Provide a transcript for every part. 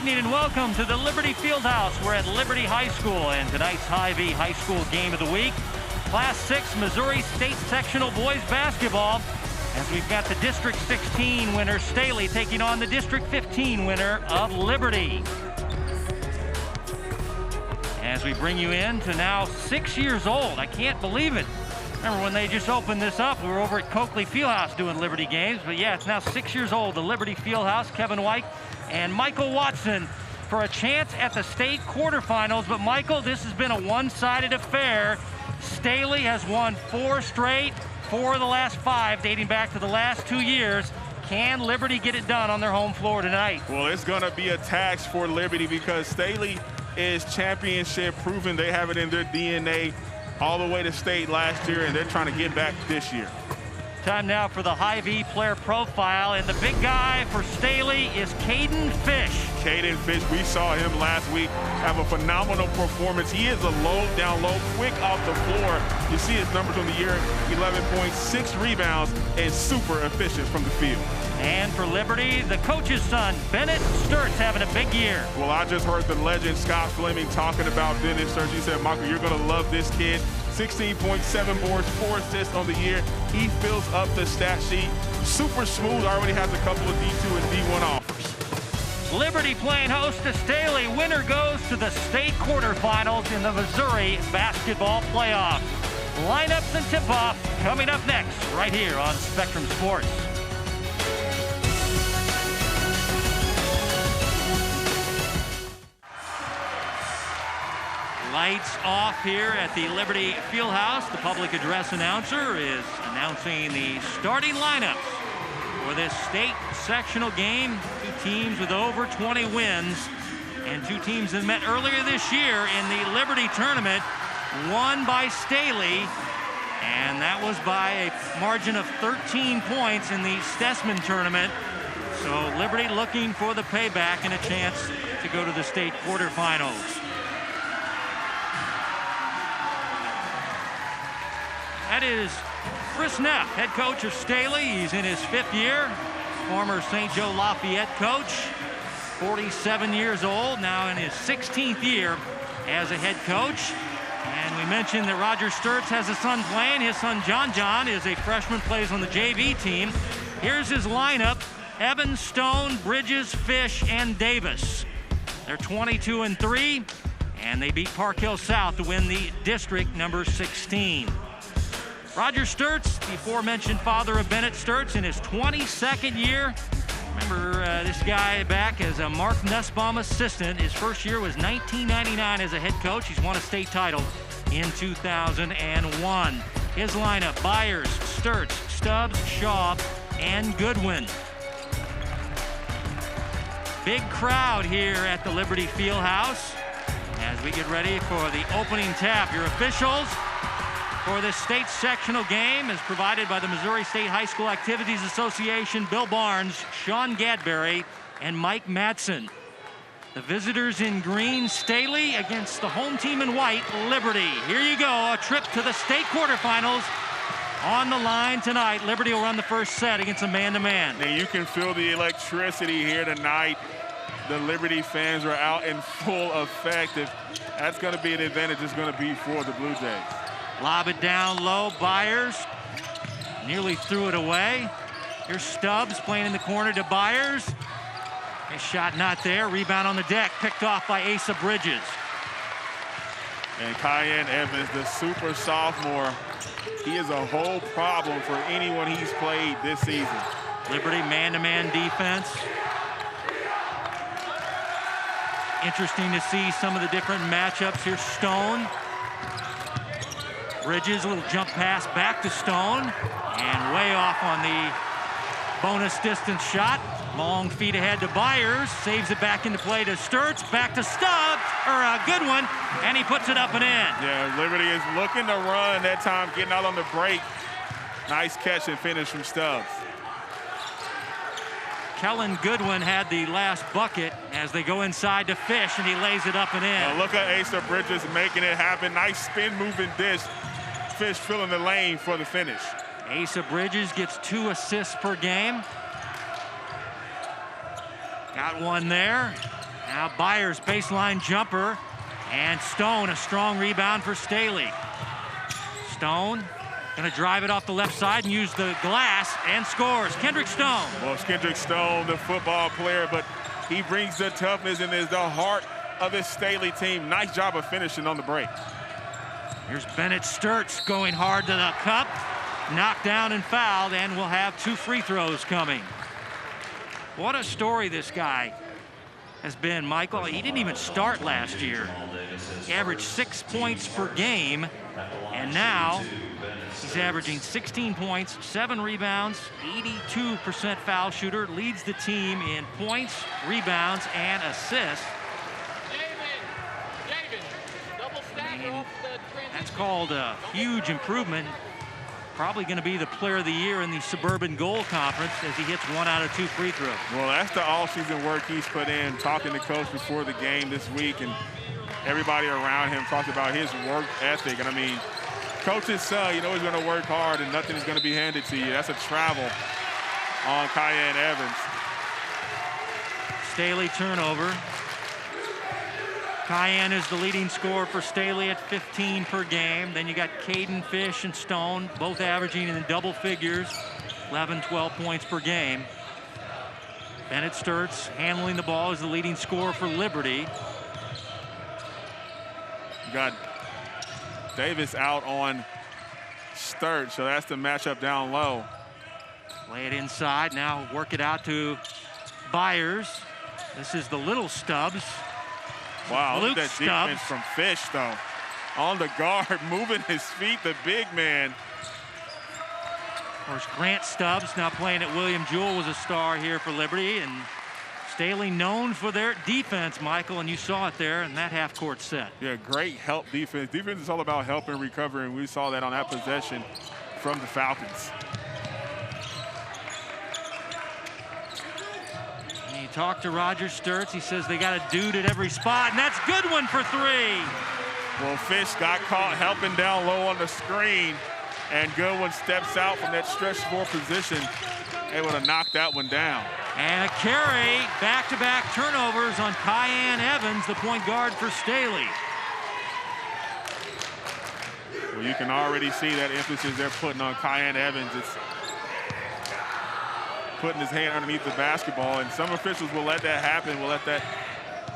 evening and welcome to the Liberty Fieldhouse. We're at Liberty High School, and tonight's Hy-Vee High School game of the week, Class 6 Missouri State Sectional Boys Basketball, as we've got the District 16 winner Staley taking on the District 15 winner of Liberty. As we bring you in to now 6 years old, I can't believe it. Remember when they just opened this up, we were over at Coakley Fieldhouse doing Liberty games, but yeah, it's now 6 years old, the Liberty Fieldhouse. Kevin White and Michael Watson for a chance at the state quarterfinals. But Michael, this has been a one-sided affair. Staley has won 4 straight, 4 of the last 5 dating back to the last 2 years. Can Liberty get it done on their home floor tonight? Well, it's going to be a tax for Liberty because Staley is championship proven. They have it in their DNA all the way to state last year, and they're trying to get back this year. Time now for the Hy-Vee player profile, and the big guy for Staley is Caden Fish. Caden Fish, we saw him last week have a phenomenal performance. He is a down low, quick off the floor. You see his numbers on the year, 11 points, 6 rebounds, and super efficient from the field. And for Liberty, the coach's son, Bennett Sturtz, having a big year. Well, I just heard the legend Scott Fleming talking about Bennett Sturtz. He said, Michael, you're going to love this kid. 16.7 boards, 4 assists on the year. He fills up the stat sheet. Super smooth, already has a couple of D2 and D1 offers. Liberty playing host to Staley. Winner goes to the state quarterfinals in the Missouri basketball playoff. Lineups and tip-off coming up next, right here on Spectrum Sports. Lights off here at the Liberty Fieldhouse. The public address announcer is announcing the starting lineups for this state sectional game. 2 teams with over 20 wins, and 2 teams that met earlier this year in the Liberty tournament, won by Staley, and that was by a margin of 13 points in the Stessman tournament. So Liberty looking for the payback and a chance to go to the state quarterfinals. That is Chris Neff, head coach of Staley. He's in his 5th year. Former St. Joe Lafayette coach, 47 years old, now in his 16th year as a head coach. And we mentioned that Roger Sturtz has a son playing. His son John is a freshman, plays on the JV team. Here's his lineup: Evans, Stone, Bridges, Fish, and Davis. They're 22-3, and they beat Park Hill South to win the district number 16. Roger Sturtz, the aforementioned father of Bennett Sturtz, in his 22nd year. Remember this guy back as a Mark Nussbaum assistant. His first year was 1999 as a head coach. He's won a state title in 2001. His lineup: Byers, Sturtz, Stubbs, Shaw, and Goodwin. Big crowd here at the Liberty Fieldhouse as we get ready for the opening tap. Your officials for this state sectional game is provided by the Missouri State High School Activities Association, Bill Barnes, Sean Gadberry, and Mike Madsen. The visitors in green, Staley, against the home team in white, Liberty. Here you go, a trip to the state quarterfinals on the line tonight. Liberty will run the first set against a man-to-man. And you can feel the electricity here tonight. The Liberty fans are out in full effect. If that's going to be an advantage, it's going to be for the Blue Jays. Lob it down low. Byers nearly threw it away. Here's Stubbs playing in the corner to Byers. His shot not there. Rebound on the deck, picked off by Asa Bridges. And Cayenne Evans, the super sophomore, he is a whole problem for anyone he's played this season. Liberty man-to-man defense. Interesting to see some of the different matchups here. Stone. Bridges, a little jump pass back to Stone, and way off on the bonus distance shot. Long feet ahead to Byers, saves it back into play to Sturtz, back to Stubbs, or a good one, and he puts it up and in. Yeah, Liberty is looking to run that time, getting out on the break. Nice catch and finish from Stubbs. Kellen Goodwin had the last bucket as they go inside to Fish, and he lays it up and in. Look at Asa Bridges making it happen. Nice spin moving dish. Fish filling the lane for the finish. Asa Bridges gets 2 assists per game. Got one there. Now Byers baseline jumper, and Stone, a strong rebound for Staley. Stone gonna drive it off the left side and use the glass and scores. Kendrick Stone. Well, it's Kendrick Stone, the football player, but he brings the toughness and is the heart of this Staley team. Nice job of finishing on the break. Here's Bennett Sturts going hard to the cup, knocked down and fouled, and we'll have 2 free throws coming. What a story this guy has been, Michael. He didn't even start last year. He averaged 6 points per game, and now he's averaging 16 points, 7 rebounds, 82% foul shooter, leads the team in points, rebounds, and assists. And that's called a huge improvement. Probably going to be the player of the year in the Suburban Goal Conference as he hits 1 out of 2 free throws. Well, that's the all-season work he's put in, talking to coach before the game this week, and everybody around him talked about his work ethic. And I mean, coach's son, you know he's going to work hard and nothing is going to be handed to you. That's a travel on Cayenne Evans. Staley turnover. Cayenne is the leading scorer for Staley at 15 per game. Then you got Caden Fish and Stone, both averaging in the double figures, 11, 12 points per game. Bennett Sturts handling the ball as the leading scorer for Liberty. You got Davis out on Sturts, so that's the matchup down low. Play it inside, now work it out to Byers. This is the little Stubbs. Wow, Luke look at that Stubbs. defense from Fish, though. On the guard, moving his feet, the big man. Of course, Grant Stubbs, now playing at William Jewell, was a star here for Liberty. And Staley known for their defense, Michael, and you saw it there in that half-court set. Yeah, great help defense. Defense is all about help and recovery, and we saw that on that possession from the Falcons. He talked to Roger Sturts. He says they got a dude at every spot, and that's Goodwin for 3. Well, Fish got caught helping down low on the screen, and Goodwin steps out from that stretch 4 position, able to knock that one down. And a carry, back-to-back turnovers on Cayenne Evans, the point guard for Staley. Well, you can already see that emphasis they're putting on Cayenne Evans. It's putting his hand underneath the basketball, and some officials will let that happen, will let that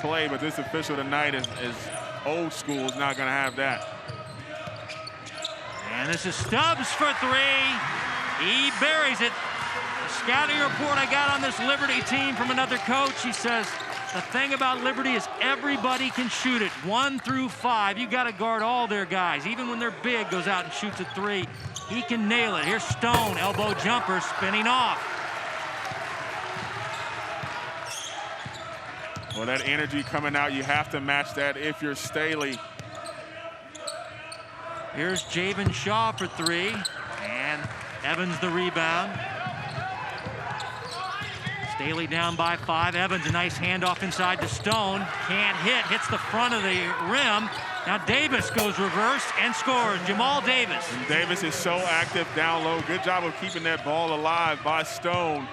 play, but this official tonight is old school, is not going to have that. And this is Stubbs for 3. He buries it. The scouting report I got on this Liberty team from another coach, he says, the thing about Liberty is everybody can shoot it, 1 through 5. You got to guard all their guys. Even when they're big, goes out and shoots a 3. He can nail it. Here's Stone, elbow jumper, spinning off. Well, that energy coming out, you have to match that if you're Staley. Here's Javen Shaw for 3, and Evans the rebound. Staley down by 5. Evans, a nice handoff inside to Stone. Can't hit, hits the front of the rim. Now Davis goes reverse and scores. Jamal Davis. And Davis is so active down low. Good job of keeping that ball alive by Stone.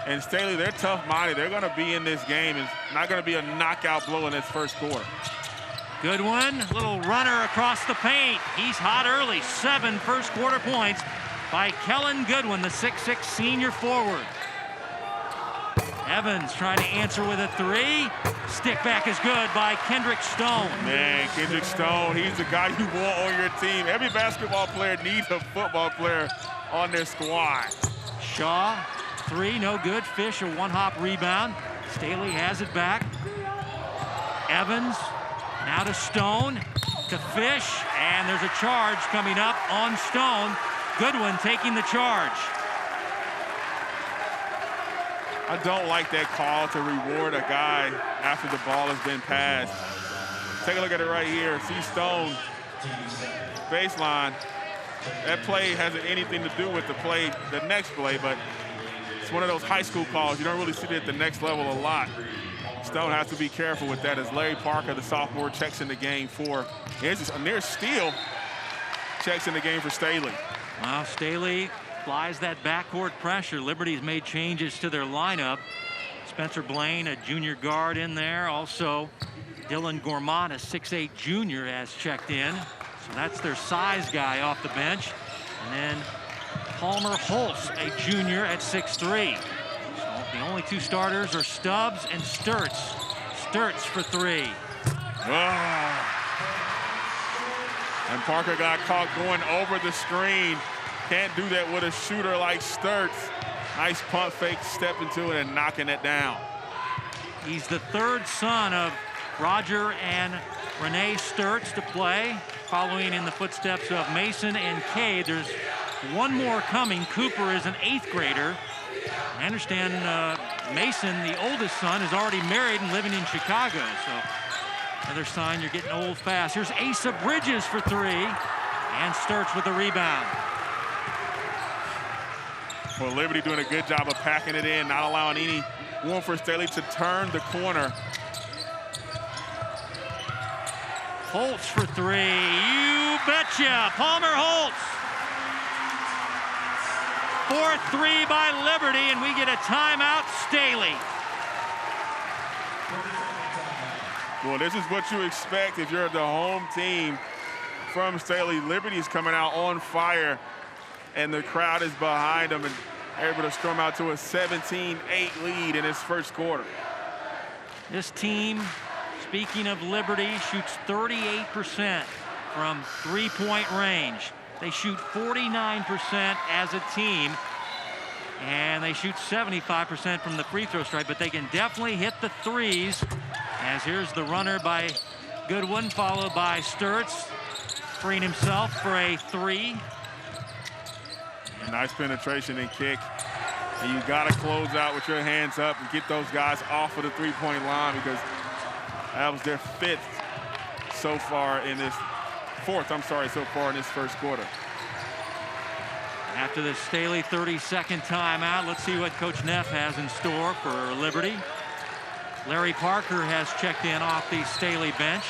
And Staley, they're tough-minded. They're going to be in this game. It's not going to be a knockout blow in this first quarter. Goodwin, little runner across the paint. He's hot early. 7 first-quarter points by Kellen Goodwin, the 6'6" senior forward. Evans trying to answer with a 3. Stick back is good by Kendrick Stone. Man, Kendrick Stone, he's the guy you want on your team. Every basketball player needs a football player on their squad. Shaw, 3, no good. Fish, a 1-hop rebound. Staley has it back. Evans, now to Stone, to Fish, and there's a charge coming up on Stone. Goodwin taking the charge. I don't like that call to reward a guy after the ball has been passed. Take a look at it right here. See Stone, baseline. That play hasn't anything to do with the next play, but it's one of those high school calls. You don't really see it at the next level a lot. Stone has to be careful with that as Larry Parker, the sophomore, checks in the game for. Here's a near steal. Checks in the game for Staley. Well, Staley applies that backcourt pressure. Liberty's made changes to their lineup. It's Spencer Blaine, a junior guard in there. Also, Dylan Gourmand, a 6'8" junior, has checked in. So that's their size guy off the bench. And then Palmer Holtz, a junior at 6'3". So the only two starters are Stubbs and Sturts. Sturts for three. Oh. And Parker got caught going over the screen. Can't do that with a shooter like Sturts. Nice pump fake, step into it and knocking it down. He's the third son of Roger and Renee Sturts to play, following in the footsteps of Mason and Cade. There's one more coming. Cooper is an 8th grader. I understand Mason, the oldest son, is already married and living in Chicago. So another sign you're getting old fast. Here's Asa Bridges for three, and Sturts with the rebound. Well, Liberty doing a good job of packing it in, not allowing any room for Staley to turn the corner. Holtz for three. You betcha. Palmer Holtz. 4-3 by Liberty, and we get a timeout, Staley. Well, this is what you expect if you're the home team from Staley. Liberty's coming out on fire, and the crowd is behind them, and able to storm out to a 17-8 lead in this first quarter. This team, speaking of Liberty, shoots 38% from three-point range. They shoot 49% as a team, and they shoot 75% from the free throw stripe, but they can definitely hit the threes. As here's the runner by Goodwin, followed by Sturts, freeing himself for a three. A nice penetration and kick. And you got to close out with your hands up and get those guys off of the three-point line, because that was their fourth so far in this first quarter. After the Staley 30-second timeout, let's see what Coach Neff has in store for Liberty. Larry Parker has checked in off the Staley bench.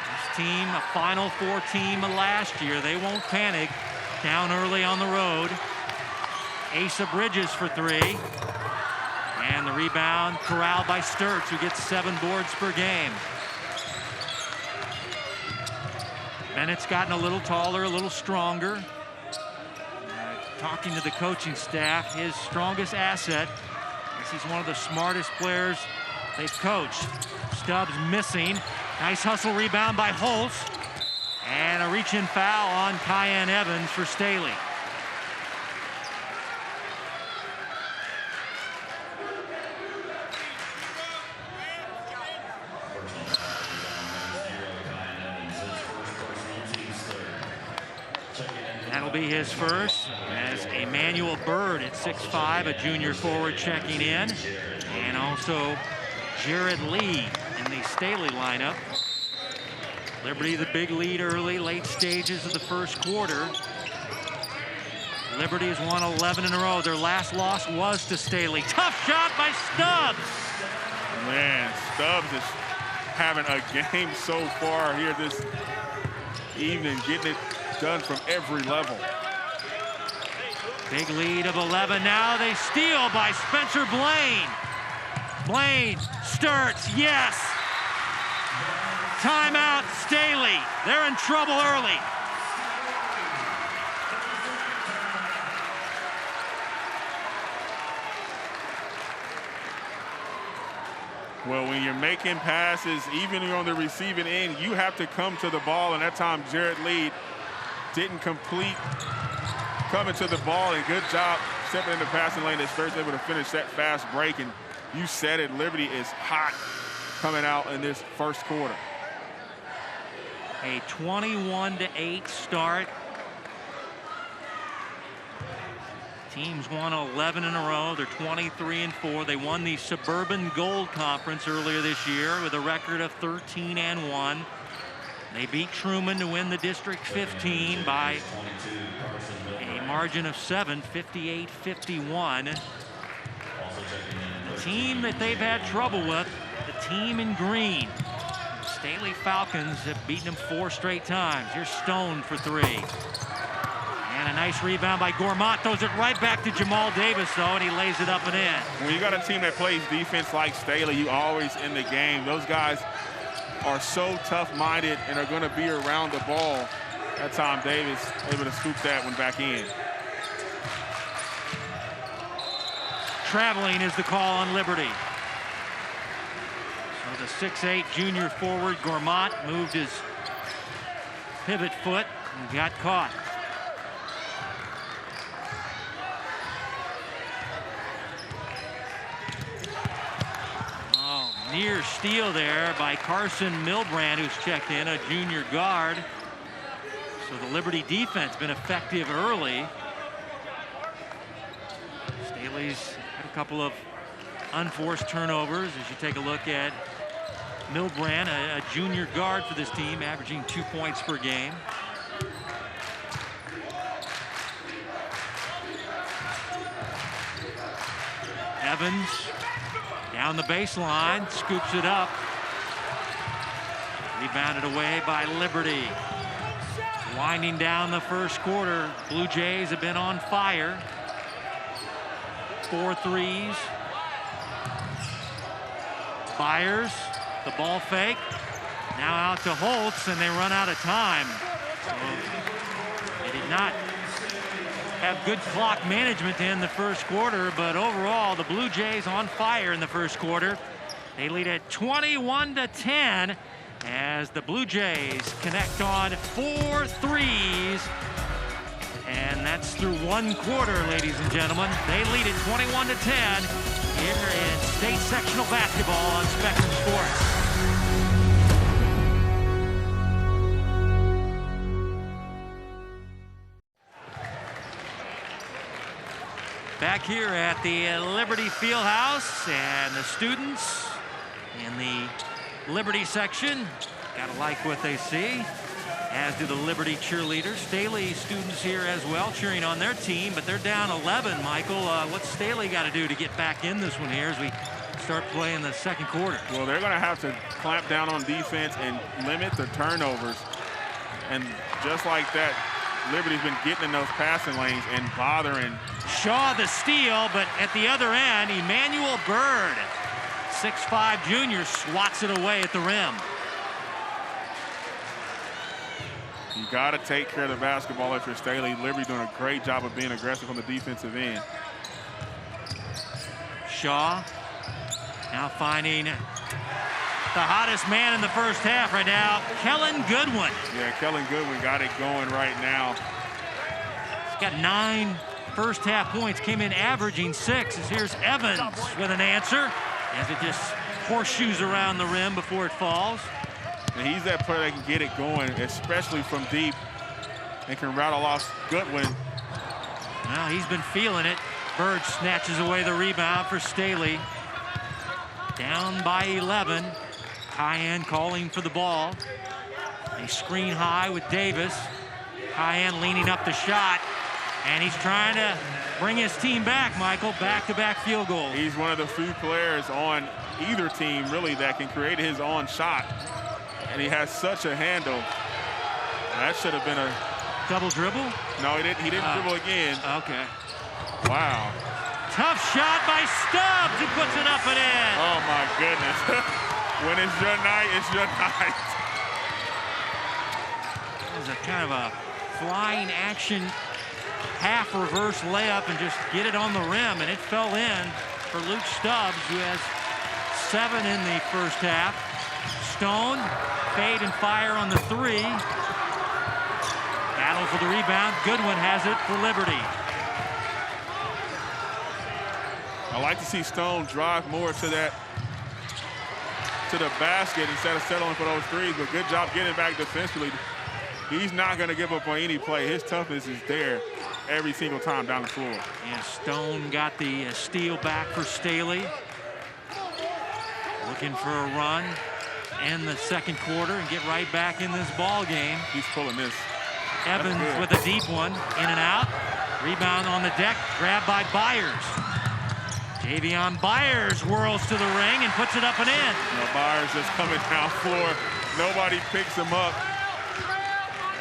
This team, a Final Four team last year. They won't panic. Down early on the road. Asa Bridges for three. And the rebound corralled by Sturts, who gets 7 boards per game. Bennett's gotten a little taller, a little stronger. Talking to the coaching staff, his strongest asset is he's one of the smartest players they've coached. Stubbs missing. Nice hustle rebound by Holtz. And a reach-in foul on Kyan Evans for Staley. That'll be his first, as Emmanuel Bird at 6'5", a junior forward, checking in. And also Jared Lee in the Staley lineup. Liberty the big lead early, late stages of the first quarter. Liberty has won 11 in a row. Their last loss was to Staley. Tough shot by Stubbs. Man, Stubbs is having a game so far here this evening, getting it done from every level. Big lead of 11 now. They steal by Spencer Blaine. Blaine, Sturts, yes. Timeout, Staley. They're in trouble early. Well, when you're making passes, even when you're on the receiving end, you have to come to the ball, and that time Jared Lee didn't complete coming to the ball, and good job stepping in the passing lane. That's first able to finish that fast break, and you said it, Liberty is hot coming out in this first quarter. A 21-8 start. Teams won 11 in a row. They're 23-4. They won the Suburban Gold Conference earlier this year with a record of 13-1. They beat Truman to win the District 15 by a margin of 7, 58-51. The team that they've had trouble with, the team in green, Staley Falcons, have beaten them 4 straight times. Here's Stone for three. And a nice rebound by Gourmand. Throws it right back to Jamal Davis, though, and he lays it up and in. When you got a team that plays defense like Staley, you always in the game. Those guys are so tough-minded and are going to be around the ball. That time, Davis able to scoop that one back in. Traveling is the call on Liberty. So the 6'8" junior forward, Gourmand, moved his pivot foot and got caught. Oh, near steal there by Carson Milbrand, who's checked in, a junior guard. So the Liberty defense been effective early. Staley's had a couple of unforced turnovers as you take a look at Milbrand, a junior guard for this team, averaging 2 points per game. Evans down the baseline, scoops it up. Rebounded away by Liberty. Winding down the first quarter, Blue Jays have been on fire. 4 threes. Byers, the ball fake. Now out to Holtz, and they run out of time. So they did not have good clock management to end the first quarter, but overall, the Blue Jays on fire in the first quarter. They lead at 21-10 as the Blue Jays connect on 4 threes. And that's through 1 quarter, ladies and gentlemen. They lead at 21-10 here in state sectional basketball on Spectrum Sports. Back here at the Liberty Fieldhouse, and the students in the Liberty section gotta like what they see, as do the Liberty cheerleaders. Staley students here as well, cheering on their team, but they're down 11. Michael, what's Staley got to do to get back in this one here as we start playing the second quarter? Well, they're going to have to clamp down on defense and limit the turnovers. And just like that, Liberty's been getting in those passing lanes and bothering. Shaw the steal, but at the other end, Emmanuel Bird, 6'5" junior, swats it away at the rim. You got to take care of the basketball if you're Staley. Liberty doing a great job of being aggressive on the defensive end. Shaw now finding the hottest man in the first half right now, Kellen Goodwin. Yeah, Kellen Goodwin got it going right now. He's got 9 first half points, came in averaging 6. As here's Evans with an answer as it just horseshoes around the rim before it falls. And he's that player that can get it going, especially from deep, and can rattle off Goodwin. Well, he's been feeling it. Bird snatches away the rebound for Staley. Down by 11. Cayenne calling for the ball. They screen high with Davis. Cayenne leaning up the shot, and he's trying to bring his team back, Michael. Back-to-back field goals. He's one of the few players on either team, really, that can create his own shot. And he has such a handle. That should have been a double dribble. No, he didn't dribble again. Okay. Wow. Tough shot by Stubbs, who puts it up and in. Oh my goodness. When it's your night, it's your night. That was a kind of a flying action half reverse layup and just get it on the rim, and it fell in for Luke Stubbs, who has 7 in the first half. Stone, fade and fire on the 3. Battle for the rebound. Goodwin has it for Liberty. I like to see Stone drive more to the basket instead of settling for those threes, but good job getting back defensively. He's not going to give up on any play. His toughness is there every single time down the floor. And Stone got the steal back for Staley. Looking for a run in the second quarter and get right back in this ball game. He's pulling this. Evans with a deep one, in and out. Rebound on the deck, grabbed by Byers. Javion Byers whirls to the ring and puts it up and in. Byers just coming down floor. Nobody picks him up.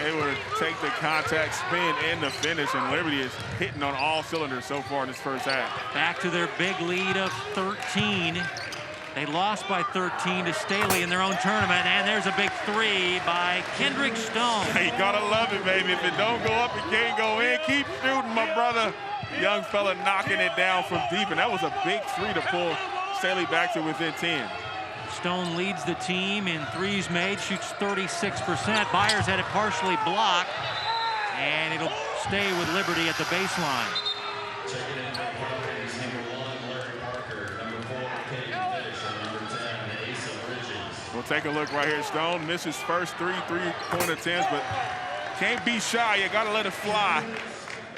able to take the contact, spin, and the finish, and Liberty is hitting on all cylinders so far in this first half. Back to their big lead of 13. They lost by 13 to Staley in their own tournament, and there's a big three by Kendrick Stone. You gotta love it, baby. If it don't go up, it can't go in. Keep shooting, my brother. Young fella knocking it down from deep, and that was a big three to pull Staley back to within 10. Stone leads the team in threes made, shoots 36%. Byers had it partially blocked, and it'll stay with Liberty at the baseline. We'll take a look right here. Stone misses first three-point attempts, but can't be shy. You got to let it fly.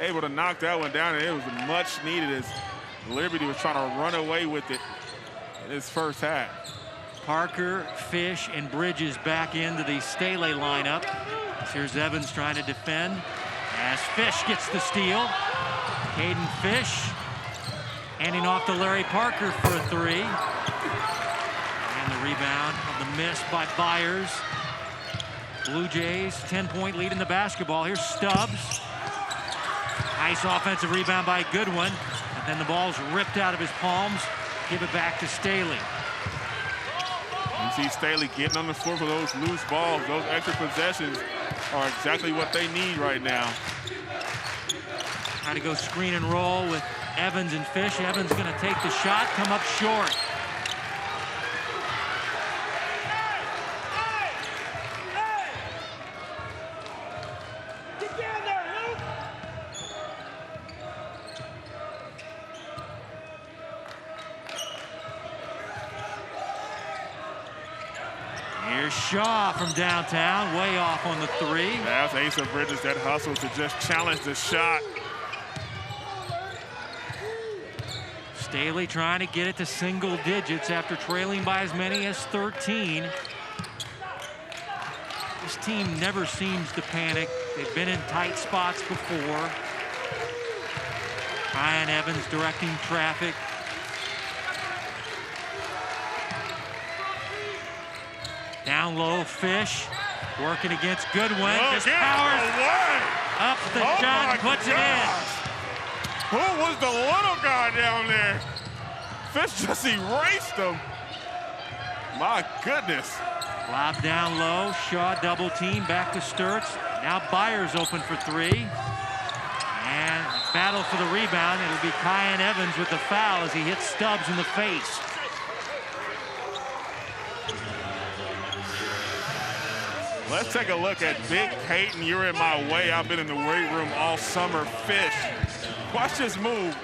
Able to knock that one down, and it was much needed as Liberty was trying to run away with it in this first half. Parker, Fish, and Bridges back into the Staley lineup. Here's Evans trying to defend as Fish gets the steal. Caden Fish handing off to Larry Parker for a three. And the rebound of the miss by Byers. Blue Jays 10-point lead in the basketball. Here's Stubbs. Nice offensive rebound by Goodwin. And then the ball's ripped out of his palms. Give it back to Staley. You see Staley getting on the floor for those loose balls. Those extra possessions are exactly what they need right now. Trying to go screen and roll with Evans and Fish. Evans going to take the shot, come up short. Here's Shaw from downtown, way off on the three. That's Asa Bridges that hustle to just challenge the shot. Staley trying to get it to single digits after trailing by as many as 13. This team never seems to panic. They've been in tight spots before. Ryan Evans directing traffic. Down low, Fish working against Goodwin. Just powers up the shot, puts it in. Who was the little guy down there? Fish just erased him. My goodness. Lob down low, Shaw double team, back to Sturtz. Now Byers open for three. And battle for the rebound. It'll be Kyan Evans with the foul as he hits Stubbs in the face. Let's take a look at Big Peyton. You're in my way. I've been in the weight room all summer. Fish. Watch this move.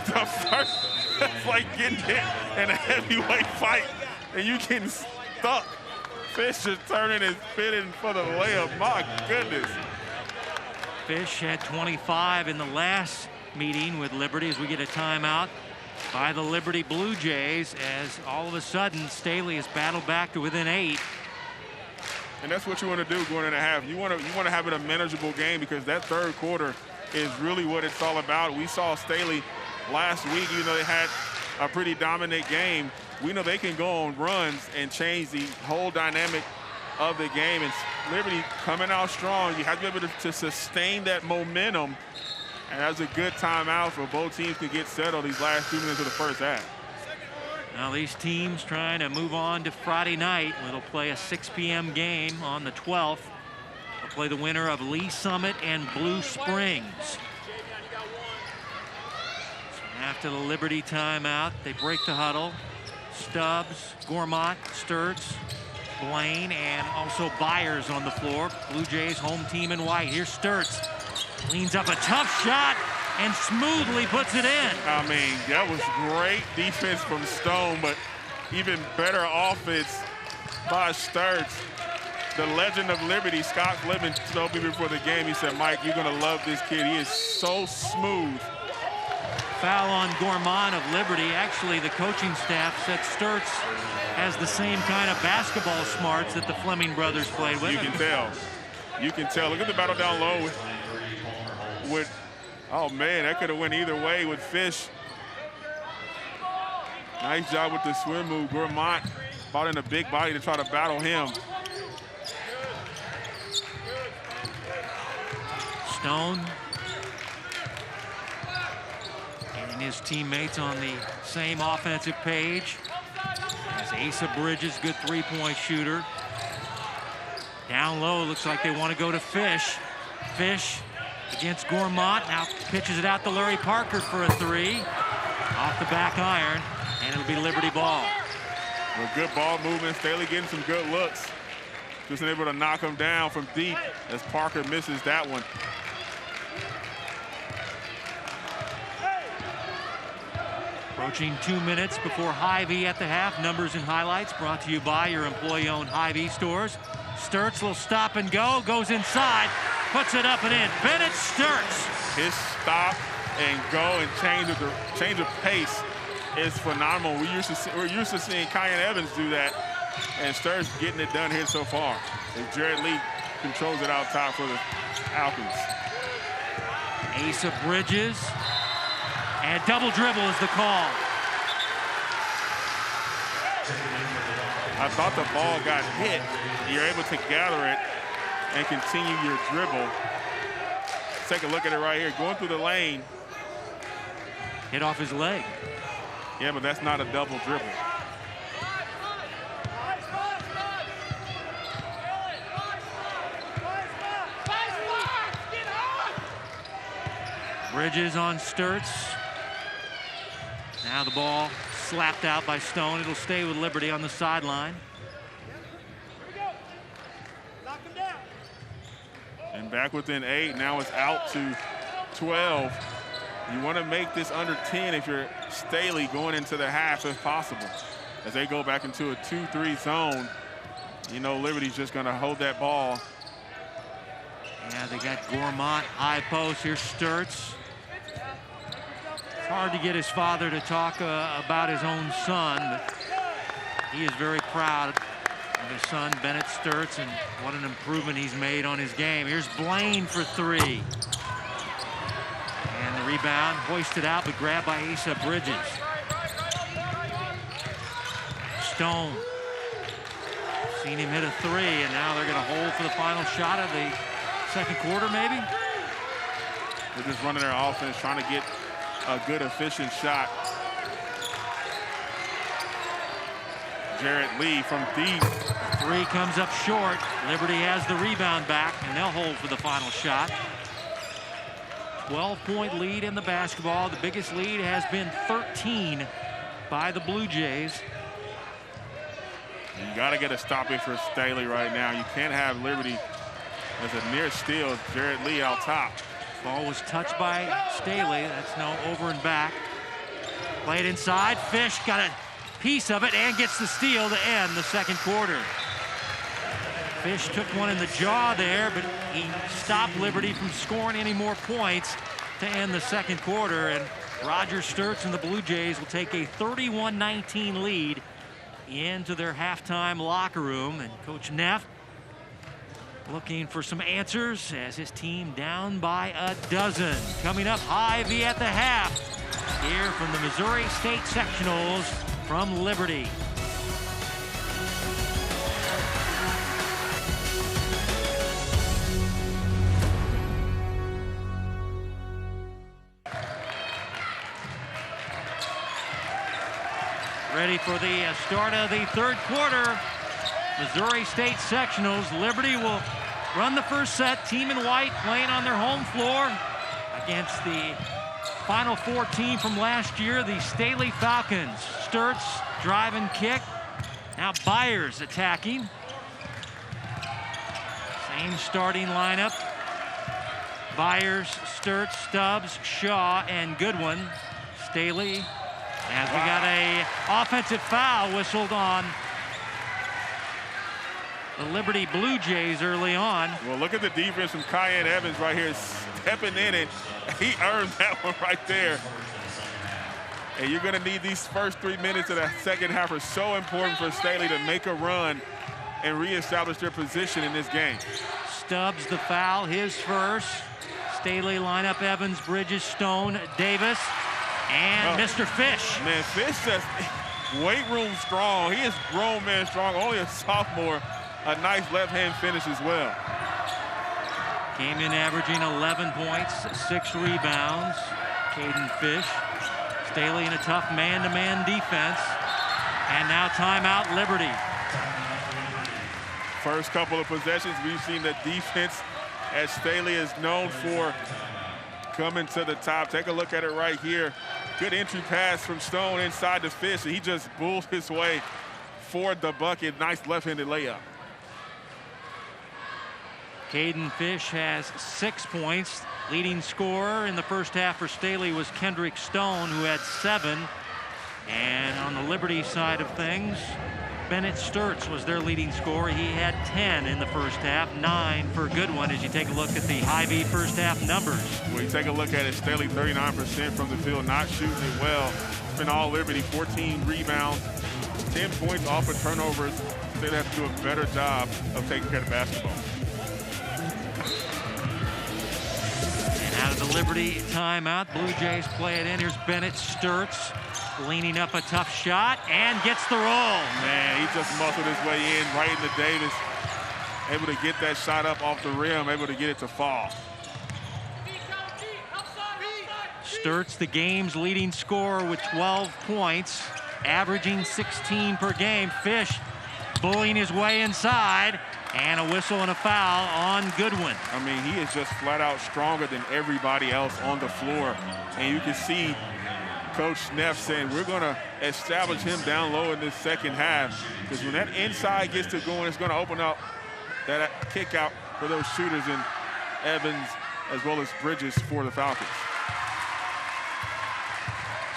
The first, it's like getting hit in a heavyweight fight and you getting stuck. Fish just turning and spinning for the layup. My goodness. Fish had 25 in the last meeting with Liberty as we get a timeout by the Liberty Blue Jays as all of a sudden Staley has battled back to within 8. And that's what you want to do going into half. You want to have it a manageable game because that third quarter is really what it's all about. We saw Staley last week, even though they had a pretty dominant game. We know they can go on runs and change the whole dynamic of the game. And Liberty coming out strong. You have to be able to sustain that momentum. And that's a good timeout for both teams to get settled these last 2 minutes of the first half. Now these teams trying to move on to Friday night. It'll play a 6 p.m. game on the 12th. They'll play the winner of Lee Summit and Blue Springs. So after the Liberty timeout, they break the huddle. Stubbs, Gormont, Sturtz, Blaine, and also Byers on the floor. Blue Jays home team in white. Here's Sturtz. Cleans up a tough shot and smoothly puts it in. I mean, that was great defense from Stone, but even better offense by Sturtz. The legend of Liberty, Scott Fleming, told me before the game, he said, Mike, you're going to love this kid. He is so smooth. Foul on Gormont of Liberty. Actually, the coaching staff said Sturtz has the same kind of basketball smarts that the Fleming brothers played with. You can tell. You can tell. Look at the battle down low with oh, man, that could have went either way with Fish. Nice job with the swim move. Gormont brought in a big body to try to battle him. Stone and his teammates on the same offensive page. As Asa Bridges, good three-point shooter. Down low, looks like they want to go to Fish. Fish against Gourmont, now pitches it out to Larry Parker for a three. Off the back iron, and it'll be Liberty ball. Well, good ball movement. Staley getting some good looks. Just able to knock him down from deep as Parker misses that one. Approaching 2 minutes before Hy-Vee at the half. Numbers and highlights brought to you by your employee-owned Hy-Vee stores. Sturtz will stop and go, goes inside, puts it up and in. Bennett Sturtz. His stop and go and change of pace is phenomenal. We're used to seeing Kyan Evans do that, and Sturtz getting it done here so far. And Jared Lee controls it out top for the Falcons. Asa Bridges, and double dribble is the call. I thought the ball got hit. You're able to gather it and continue your dribble. Take a look at it right here. Going through the lane. Hit off his leg. Yeah, but that's not a double dribble. Bridges on Sturtz. Now the ball slapped out by Stone. It'll stay with Liberty on the sideline. And back within 8. Now it's out to 12. You want to make this under 10 if you're Staley going into the half if possible. As they go back into a 2-3 zone, you know Liberty's just going to hold that ball. Yeah, they got Gourmont, high post. Here's Sturtz. It's hard to get his father to talk about his own son, but he is very proud of his son, Bennett Sturtz, and what an improvement he's made on his game. Here's Blaine for three. And the rebound hoisted out, but grabbed by Asa Bridges. Stone. Seen him hit a three, and now they're going to hold for the final shot of the second quarter, maybe? They're just running their offense, trying to get a good, efficient shot. Jarrett Lee from deep. Three comes up short. Liberty has the rebound back, and they'll hold for the final shot. 12-point lead in the basketball. The biggest lead has been 13 by the Blue Jays. You got to get a stoppage for Staley right now. You can't have Liberty as a near steal. Jarrett Lee out top. Ball was touched by Staley. That's no over and back. Played inside. Fish got a piece of it and gets the steal to end the second quarter. Fish took one in the jaw there, but he stopped Liberty from scoring any more points to end the second quarter. And Roger Sturtz and the Blue Jays will take a 31-19 lead into their halftime locker room. And Coach Neff looking for some answers as his team down by a dozen. Coming up, Hy-Vee at the half here from the Missouri State Sectionals from Liberty. Ready for the start of the third quarter. Missouri State Sectionals. Liberty will run the first set. Team in white playing on their home floor against the Final Four team from last year, the Staley Falcons. Sturtz drive and kick. Now Byers attacking. Same starting lineup. Byers, Sturtz, Stubbs, Shaw, and Goodwin. Staley, as we got a offensive foul whistled on the Liberty Blue Jays early on. Well, look at the defense from Kyan Evans right here, stepping in it. He earned that one right there. And you're going to need these first 3 minutes of the second half are so important for Staley to make a run and reestablish their position in this game. Stubbs the foul, his first. Staley lineup, Evans, Bridges, Stone, Davis, and Mr. Fish. Man, Fish just weight room strong. He is grown man strong, only a sophomore. A nice left-hand finish as well. Came in averaging 11 points, 6 rebounds. Caden Fish. Staley in a tough man-to-man defense. And now timeout, Liberty. First couple of possessions, we've seen the defense, as Staley is known for, coming to the top. Take a look at it right here. Good entry pass from Stone inside the Fish, and he just bulled his way for the bucket. Nice left-handed layup. Caden Fish has 6 points. Leading scorer in the first half for Staley was Kendrick Stone, who had 7. And on the Liberty side of things, Bennett Sturts was their leading scorer. He had 10 in the first half, 9 for Goodwin as you take a look at the Hy-Vee first half numbers. When you take a look at it, Staley 39% from the field, not shooting it well. It's been all Liberty, 14 rebounds, 10 points off of turnovers. They have to do a better job of taking care of the basketball. And out of the Liberty timeout, Blue Jays play it in. Here's Bennett Sturts. Leaning up a tough shot and gets the roll. Man, he just muscled his way in right into Davis. Able to get that shot up off the rim, able to get it to fall. Sturts, the game's leading scorer with 12 points, averaging 16 per game. Fish bullying his way inside, and a whistle and a foul on Goodwin. I mean, he is just flat out stronger than everybody else on the floor. And you can see Coach Neff saying, we're going to establish him down low in this second half, because when that inside gets to going, it's going to open up that kick out for those shooters in Evans as well as Bridges for the Falcons.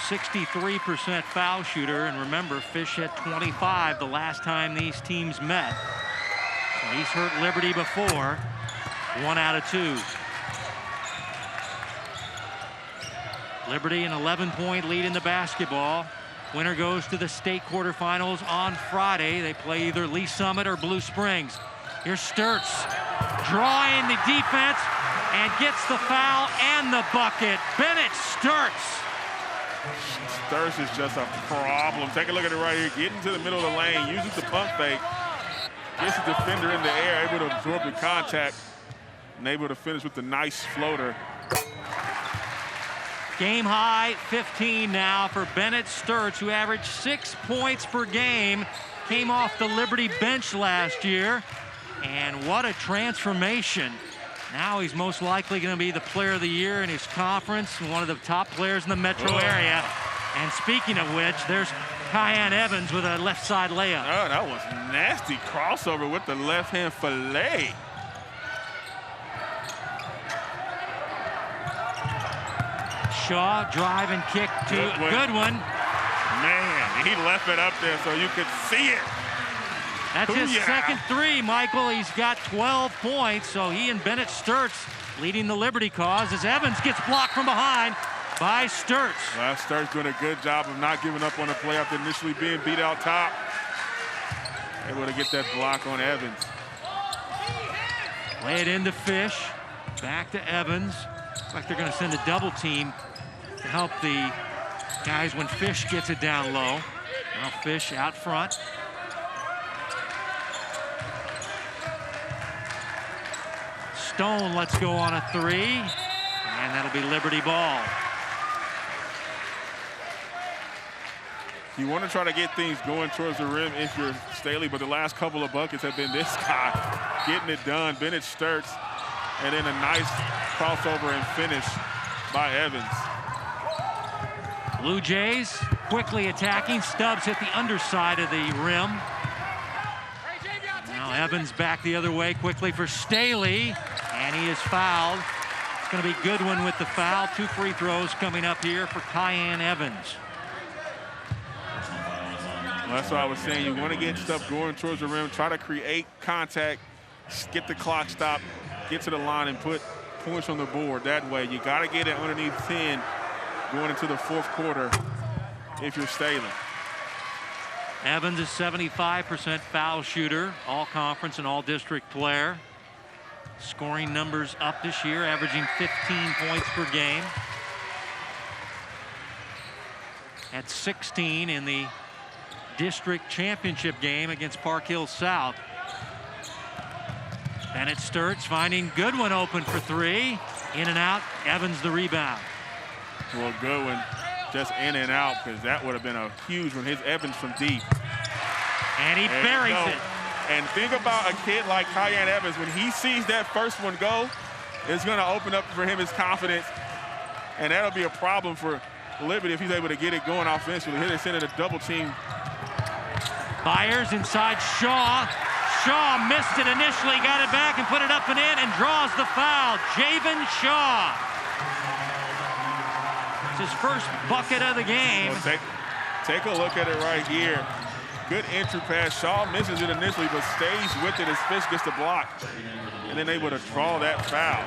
63% foul shooter, and remember, Fish had 25 the last time these teams met. So he's hurt Liberty before. 1 out of 2. Liberty an 11-point lead in the basketball. Winner goes to the state quarterfinals on Friday. They play either Lee Summit or Blue Springs. Here's Sturts drawing the defense and gets the foul and the bucket. Bennett Sturts. Sturts is just a problem. Take a look at it right here. Getting to the middle of the lane, uses the pump fake, gets the defender in the air, able to absorb the contact, and able to finish with the nice floater. Game high 15 now for Bennett Sturts, who averaged 6 points per game. Came off the Liberty bench last year. And what a transformation. Now he's most likely going to be the player of the year in his conference, one of the top players in the metro area. And speaking of which, there's Kyan Evans with a left side layup. Oh, that was nasty crossover with the left hand fillet. Shaw drive and kick to Goodwin. Man, he left it up there so you could see it. That's his second 3, Michael. He's got 12 points, so he and Bennett Sturts leading the Liberty cause as Evans gets blocked from behind by Sturts. Well, Sturts doing a good job of not giving up on the play after initially being beat out top. Able to get that block on Evans. Play it into Fish. Back to Evans. Looks like they're going to send a double team to help the guys when Fish gets it down low. Now Fish out front. Stone lets go on a 3, and that'll be Liberty ball. You want to try to get things going towards the rim if you're Staley, but the last couple of buckets have been this guy getting it done. Bennett Sturts, and then a nice crossover and finish by Evans. Blue Jays quickly attacking. Stubbs hit the underside of the rim. Now Evans back the other way quickly for Staley, and he is fouled. It's going to be Goodwin with the foul. 2 free throws coming up here for Kyan Evans. Well, that's what I was saying. You want to get stuff going towards the rim, try to create contact, get the clock stopped, get to the line and put points on the board that way. You got to get it underneath 10 going into the fourth quarter if you're Staley. Evans is 75% foul shooter, all conference and all district player. Scoring numbers up this year, averaging 15 points per game. At 16 in the district championship game against Park Hill South. Bennett Sturts finding Goodwin open for three. In and out. Evans the rebound. Well, Goodwin just in and out, because that would have been a huge one. His Evans from deep. And he buries it. And think about a kid like Kyan Evans. When he sees that first one go, it's going to open up for him his confidence. And that'll be a problem for Liberty if he's able to get it going offensively. Here they send it a double team. Byers inside Shaw. Shaw missed it initially, got it back and put it up and in, and draws the foul. Javen Shaw. It's his first bucket of the game. Well, take a look at it right here. Good entry pass. Shaw misses it initially, but stays with it as Fish gets the block. And then able to draw that foul.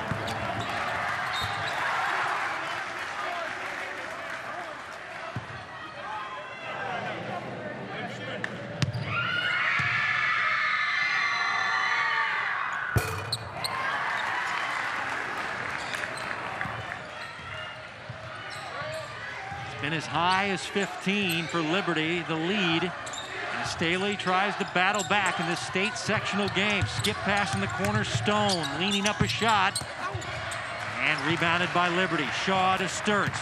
Been as high as 15 for Liberty, the lead. And Staley tries to battle back in this state sectional game. Skip pass in the corner, Stone leaning up a shot. And rebounded by Liberty. Shaw to Sturts.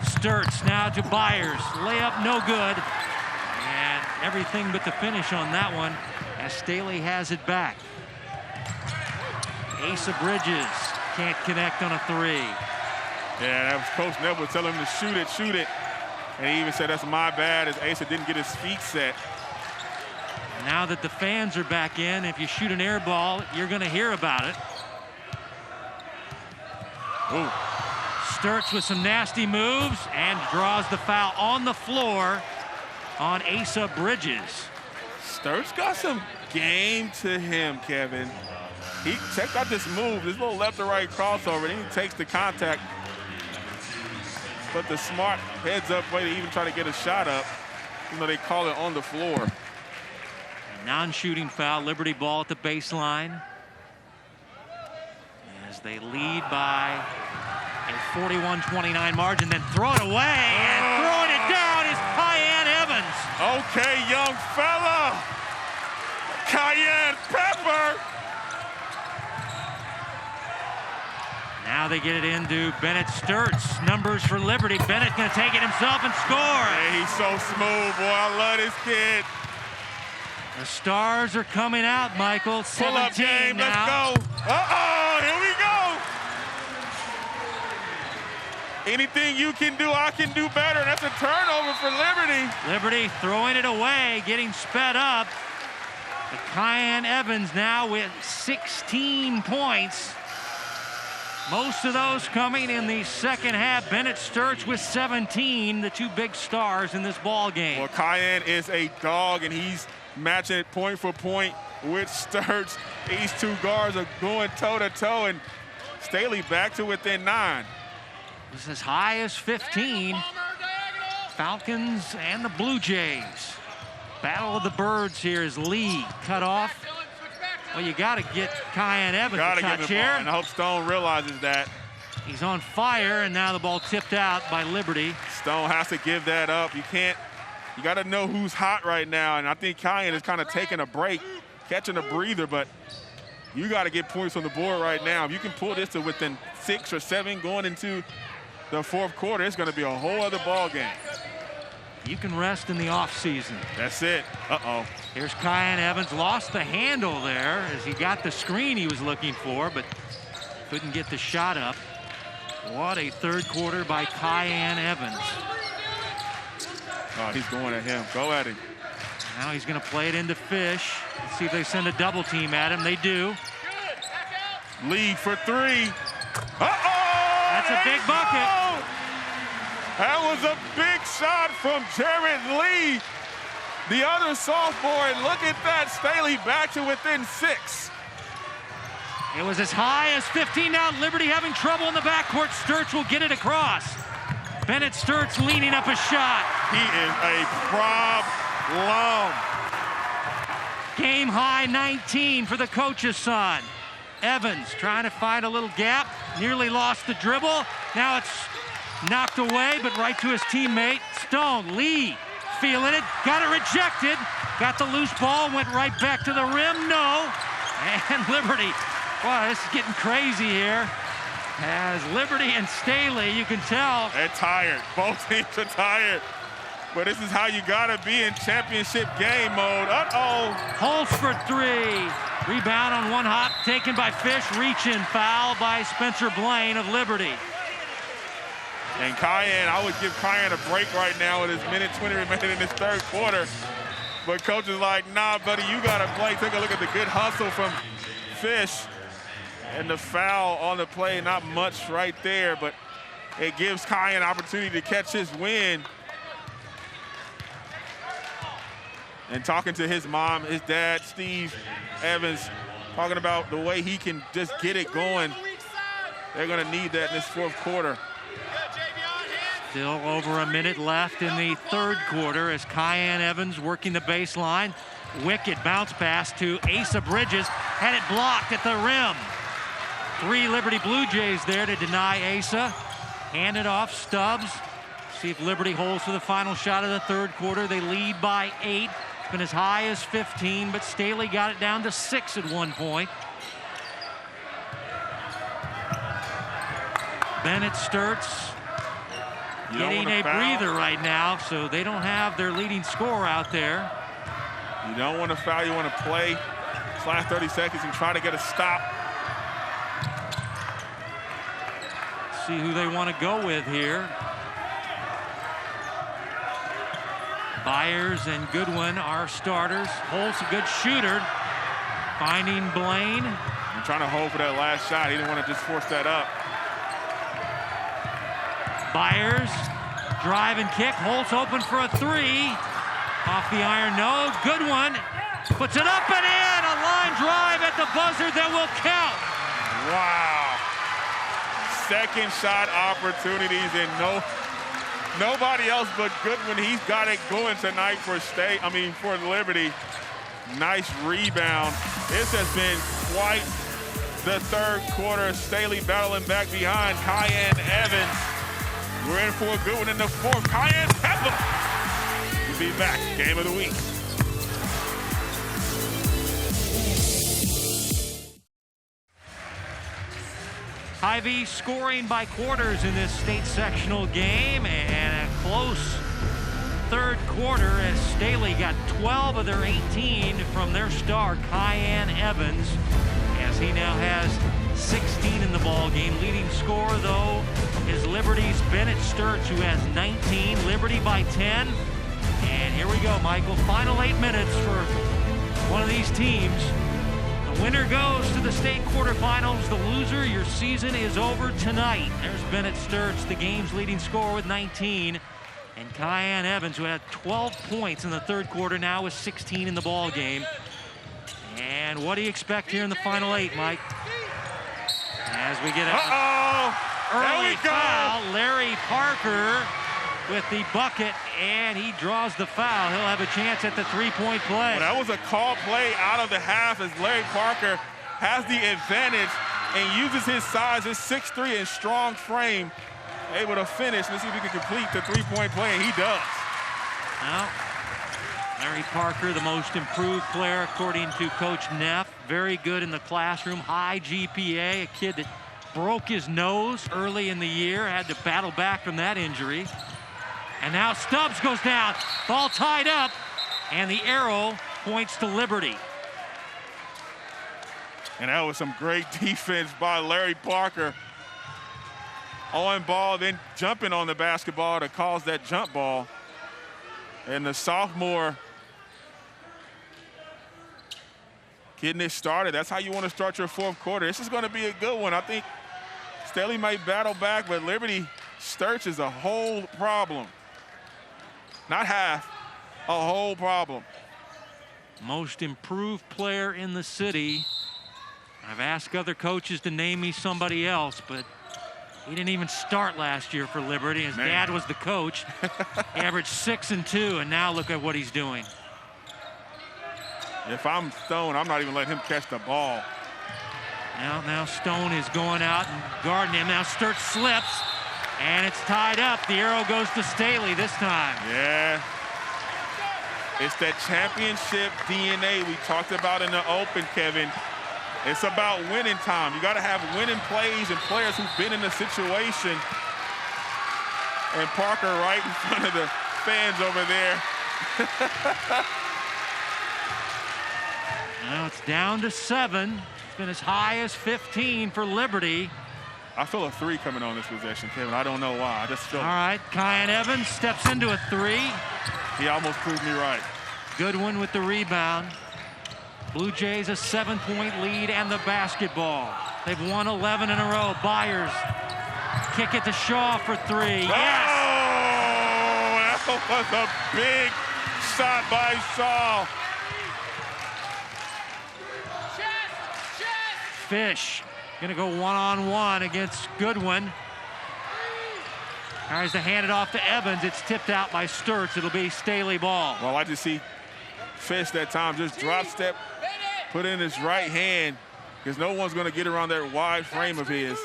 Sturts now to Byers. Layup no good. And everything but the finish on that one as Staley has it back. Asa Bridges can't connect on a three. Yeah, that was Coach Neville telling him to shoot it. And he even said, that's my bad, as Asa didn't get his feet set. Now that the fans are back in, if you shoot an air ball, you're going to hear about it. Ooh. Sturts with some nasty moves and draws the foul on the floor on Asa Bridges. Sturts got some game to him, Kevin. He checked out this move, this little left to right crossover, then he takes the contact. But the smart heads-up way to even try to get a shot up, even though they call it on the floor. Non-shooting foul, Liberty ball at the baseline. As they lead by a 41-29 margin, then throw it away, and throwing it down is Kyan Evans. Okay, young fella. Cayenne Pepper. Now they get it into Bennett Sturts. Numbers for Liberty. Bennett gonna take it himself and score. Hey, he's so smooth, boy. I love this kid. The stars are coming out, Michael. Pull up game, now. let's go. Uh-oh, here we go. Anything you can do, I can do better. That's a turnover for Liberty. Liberty throwing it away, getting sped up. But Kyan Evans now with 16 points. Most of those coming in the second half. Bennett Sturts with 17, the two big stars in this ball game. Well, Kyan is a dog, and he's matching it point for point with Sturts. These two guards are going toe-to-toe, and Staley back to within 9. This is as high as 15. Falcons and the Blue Jays. Battle of the Birds here as Lee cut off. Well, you got to get Kyan Evans a touch here. And I hope Stone realizes that. He's on fire, and now the ball tipped out by Liberty. Stone has to give that up. You got to know who's hot right now, and I think Kyan is kind of taking a break, catching a breather, but you got to get points on the board right now. If you can pull this to within 6 or 7 going into the fourth quarter, it's going to be a whole other ball game. You can rest in the offseason. That's it. Uh-oh. Here's Kyan Evans. Lost the handle there as he got the screen he was looking for, but couldn't get the shot up. What a third quarter by Kyan Evans. Oh, he's going at him. Go at him. Now he's going to play it into Fish. Let's see if they send a double team at him. They do. Lead for 3. Uh-oh! That's a big bucket. That was a big shot from Jared Lee, the other sophomore, and look at that, Staley back to within 6. It was as high as 15 now. Liberty having trouble in the backcourt. Sturts will get it across. Bennett Sturts leaning up a shot. He is a problem. Game high 19 for the coach's son. Evans trying to find a little gap, nearly lost the dribble. Now it's knocked away, but right to his teammate. Stone, Lee, feeling it, got it rejected. Got the loose ball, went right back to the rim, no. And Liberty, wow, this is getting crazy here. As Liberty and Staley, you can tell. They're tired. Both teams are tired. But this is how you gotta be in championship game mode. Uh-oh. Holtz for three. Rebound on one hop, taken by Fish. Reach-in foul by Spencer Blaine of Liberty. And Cayenne, I would give Cayenne a break right now with his minute 20 remaining in this third quarter. But coach is like, nah, buddy, you gotta play. Take a look at the good hustle from Fish. And the foul on the play, not much right there, but it gives Cayenne an opportunity to catch his win. And talking to his mom, his dad, Steve Evans, talking about the way he can just get it going. They're gonna need that in this fourth quarter. Still over a minute left in the third quarter as Cayenne Evans working the baseline. Wicked bounce pass to Asa Bridges. Had it blocked at the rim. 3 Liberty Blue Jays there to deny Asa. Hand it off, Stubbs. See if Liberty holds for the final shot of the third quarter. They lead by 8. It's been as high as 15, but Staley got it down to 6 at one point. Bennett Sturts getting a breather right now, so they don't have their leading scorer out there. You don't want to foul, you want to play this last 30 seconds and try to get a stop. See who they want to go with here. Byers and Goodwin are starters. Holt's a good shooter. Finding Blaine. I'm trying to hold for that last shot. He didn't want to just force that up. Byers, drive and kick. Holt's open for a 3. Off the iron, no. Goodwin puts it up and in. A line drive at the buzzer that will count. Wow. Second shot opportunities, and nobody else but Goodwin. He's got it going tonight for for Liberty. Nice rebound. This has been quite the third quarter. Staley battling back behind Cayenne Evans. We're in for a good one in the fourth. Cayenne Evans. We'll be back. Game of the week. Hy-Vee scoring by quarters in this state sectional game, and a close third quarter as Staley got 12 of their 18 from their star, Cayenne Evans, as he now has 16 in the ball game. Leading scorer, though, is Liberty's Bennett Sturts, who has 19. Liberty by 10. And here we go, Michael. Final 8 minutes for one of these teams. The winner goes to the state quarterfinals. The loser, your season is over tonight. There's Bennett Sturts, the game's leading scorer with 19. And Cayenne Evans, who had 12 points in the third quarter, now with 16 in the ball game. And what do you expect here in the final 8, Mike? As we get an early foul, Larry Parker with the bucket, and he draws the foul. He'll have a chance at the three-point play. Well, that was a call play out of the half as Larry Parker has the advantage and uses his size, his 6'3" and strong frame, able to finish. Let's see if he can complete the three-point play, and he does. Well, Larry Parker, the most improved player according to Coach Neff. Very good in the classroom, high GPA, a kid that broke his nose early in the year, had to battle back from that injury. And now Stubbs goes down, ball tied up, and the arrow points to Liberty. And that was some great defense by Larry Parker. On ball, then jumping on the basketball to cause that jump ball. And the sophomore getting it started. That's how you want to start your fourth quarter. This is going to be a good one. I think Staley might battle back, but Liberty Sturts is a whole problem. Not half, a whole problem. Most improved player in the city. I've asked other coaches to name me somebody else, but he didn't even start last year for Liberty. His dad was the coach. He averaged 6 and 2, and now look at what he's doing. If I'm Stone, I'm not even letting him catch the ball. Now Stone is going out and guarding him. Now Sturts slips, and it's tied up. The arrow goes to Staley this time. Yeah. It's that championship DNA we talked about in the open, Kevin. It's about winning time. You got to have winning plays and players who've been in the situation. And Parker right in front of the fans over there. Now it's down to 7. It's been as high as 15 for Liberty. I feel a 3 coming on this possession, Kevin. I don't know why. I just feel. All right, Kyan Evans steps into a 3. He almost proved me right. Goodwin with the rebound. Blue Jays a 7-point lead and the basketball. They've won 11 in a row. Byers kick it to Shaw for 3. Yes! Oh, that was a big shot by Shaw. Fish gonna go one-on-one against Goodwin. Tries to hand it off to Evans. It's tipped out by Sturts. It'll be Staley ball. Well, I like to see Fish that time just drop step, put in his right hand, because no one's gonna get around that wide frame of his.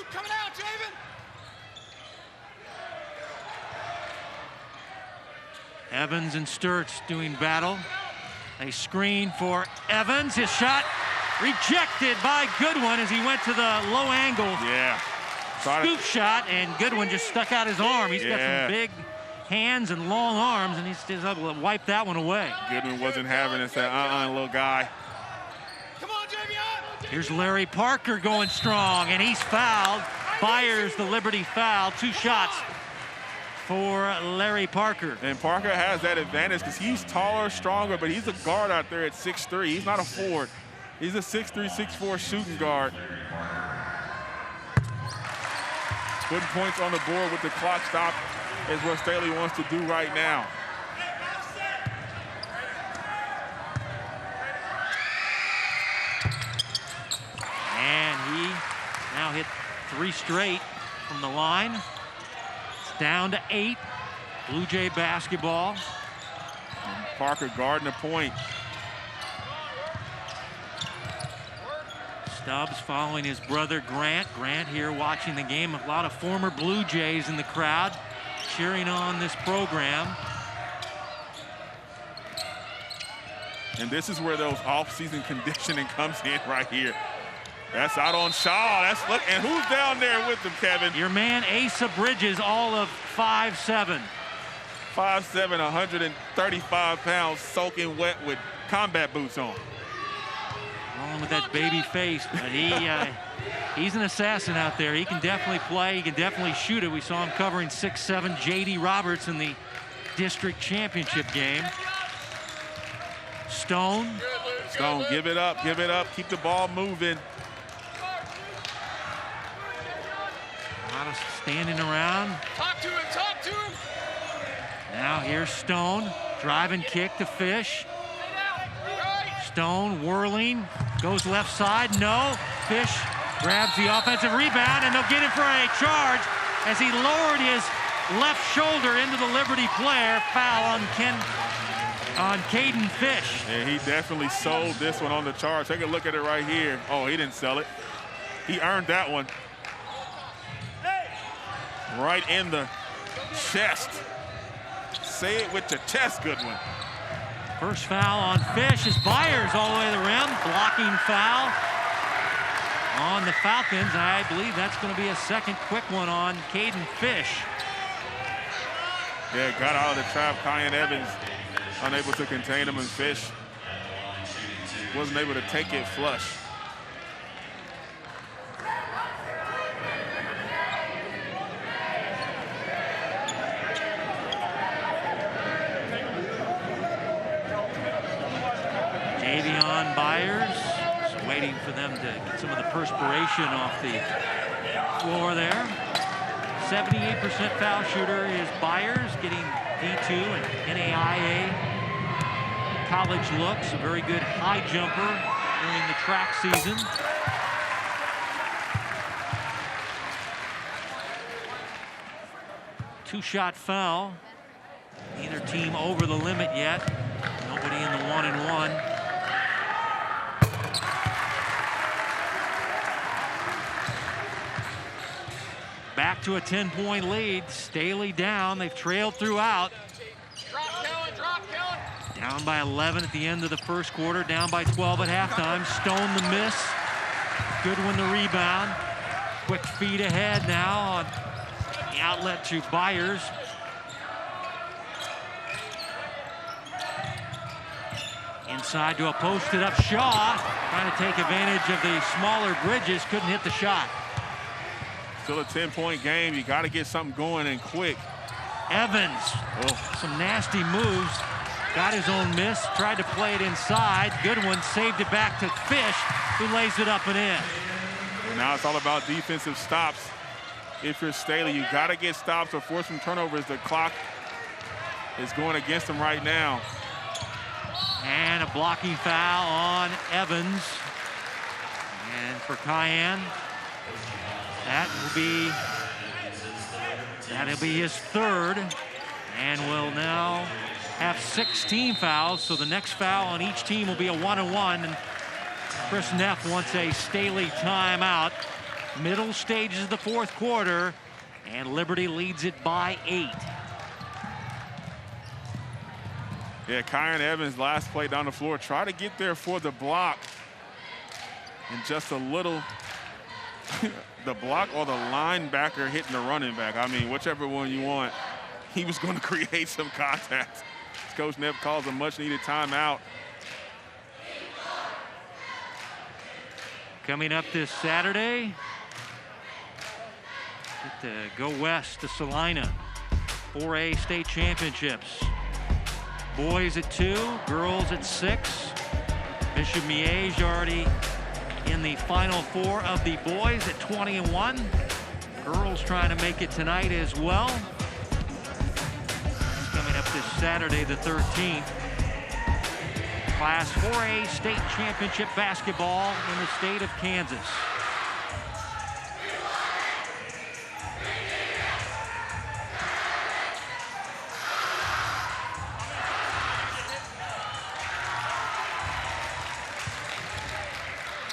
Evans and Sturts doing battle. They screen for Evans. His shot rejected by Goodwin as he went to the low angle. Yeah. Scoop shot, and Goodwin just stuck out his arm. He's got some big hands and long arms, and he's just able to wipe that one away. Goodwin wasn't having it. Said, little guy. Come on, Javion. Here's Larry Parker going strong, and he's fouled. Byers the Liberty foul. 2 shots for Larry Parker. And Parker has that advantage because he's taller, stronger, but he's a guard out there at 6'3". He's not a forward. He's a 6'3", 6'4" shooting guard. Putting points on the board with the clock stop is what Staley wants to do right now. And he now hit 3 straight from the line. It's down to 8. Blue Jay basketball. And Parker guarding the point. Stubbs following his brother Grant. Grant here watching the game. A lot of former Blue Jays in the crowd cheering on this program. And this is where those off-season conditioning comes in right here. That's out on Shaw. That's look, and who's down there with him, Kevin? Your man Asa Bridges, all of 5'7". 5'7", 135 pounds, soaking wet with combat boots on. Along with that baby face, but he's an assassin out there. He can definitely play. He can definitely shoot it. We saw him covering 6'7" J.D. Roberts in the district championship game. Stone. Stone, give it up, give it up. Keep the ball moving. A lot of standing around. Talk to him, talk to him. Now here's Stone. Drive and kick to Fish. Stone whirling, goes left side, no. Fish grabs the offensive rebound, and they'll get him for a charge as he lowered his left shoulder into the Liberty player. Foul on Caden Fish. Yeah, he definitely sold this one on the charge. Take a look at it right here. Oh, he didn't sell it. He earned that one. Right in the chest. Say it with your chest, Goodwin. First foul on Fish is Byers all the way to the rim. Blocking foul on the Falcons. I believe that's going to be a second quick one on Caden Fish. Yeah, got out of the trap. Kyan Evans unable to contain him, and Fish wasn't able to take it flush. Davion Byers just waiting for them to get some of the perspiration off the floor there. 78% foul shooter is Byers, getting D2 and NAIA college looks. A very good high jumper during the track season. Two-shot foul. Neither team over the limit yet. Nobody in the 1-and-1. Back to a 10-point lead. Staley down. They've trailed throughout. Down by 11 at the end of the first quarter. Down by 12 at halftime. Stone the miss. Goodwin the rebound. Quick feed ahead now on the outlet to Byers. Inside to a posted up Shaw. Trying to take advantage of the smaller Bridges. Couldn't hit the shot. Still a 10-point game. You got to get something going and quick. Evans, some nasty moves. Got his own miss. Tried to play it inside. Goodwin saved it back to Fish, who lays it up and in. Now it's all about defensive stops. If you're Staley, you got to get stops or force some turnovers. The clock is going against them right now. And a blocking foul on Evans. And for Cayenne, that'll be his third, and will now have 16 fouls. So the next foul on each team will be a 1-on-1. And Chris Neff wants a Staley timeout. Middle stages of the fourth quarter, and Liberty leads it by 8. Yeah, Kyron Evans, last play down the floor, try to get there for the block. And just a little, the block or the linebacker hitting the running back. I mean, whichever one you want, he was going to create some contact. Coach Neff calls a much-needed timeout. Coming up this Saturday, get to go west to Salina. 4A state championships. Boys at 2, girls at 6. Bishop Miege already in the Final Four of the boys at 20-1. Girls trying to make it tonight as well. It's coming up this Saturday, the 13th. Class 4A state championship basketball in the state of Kansas.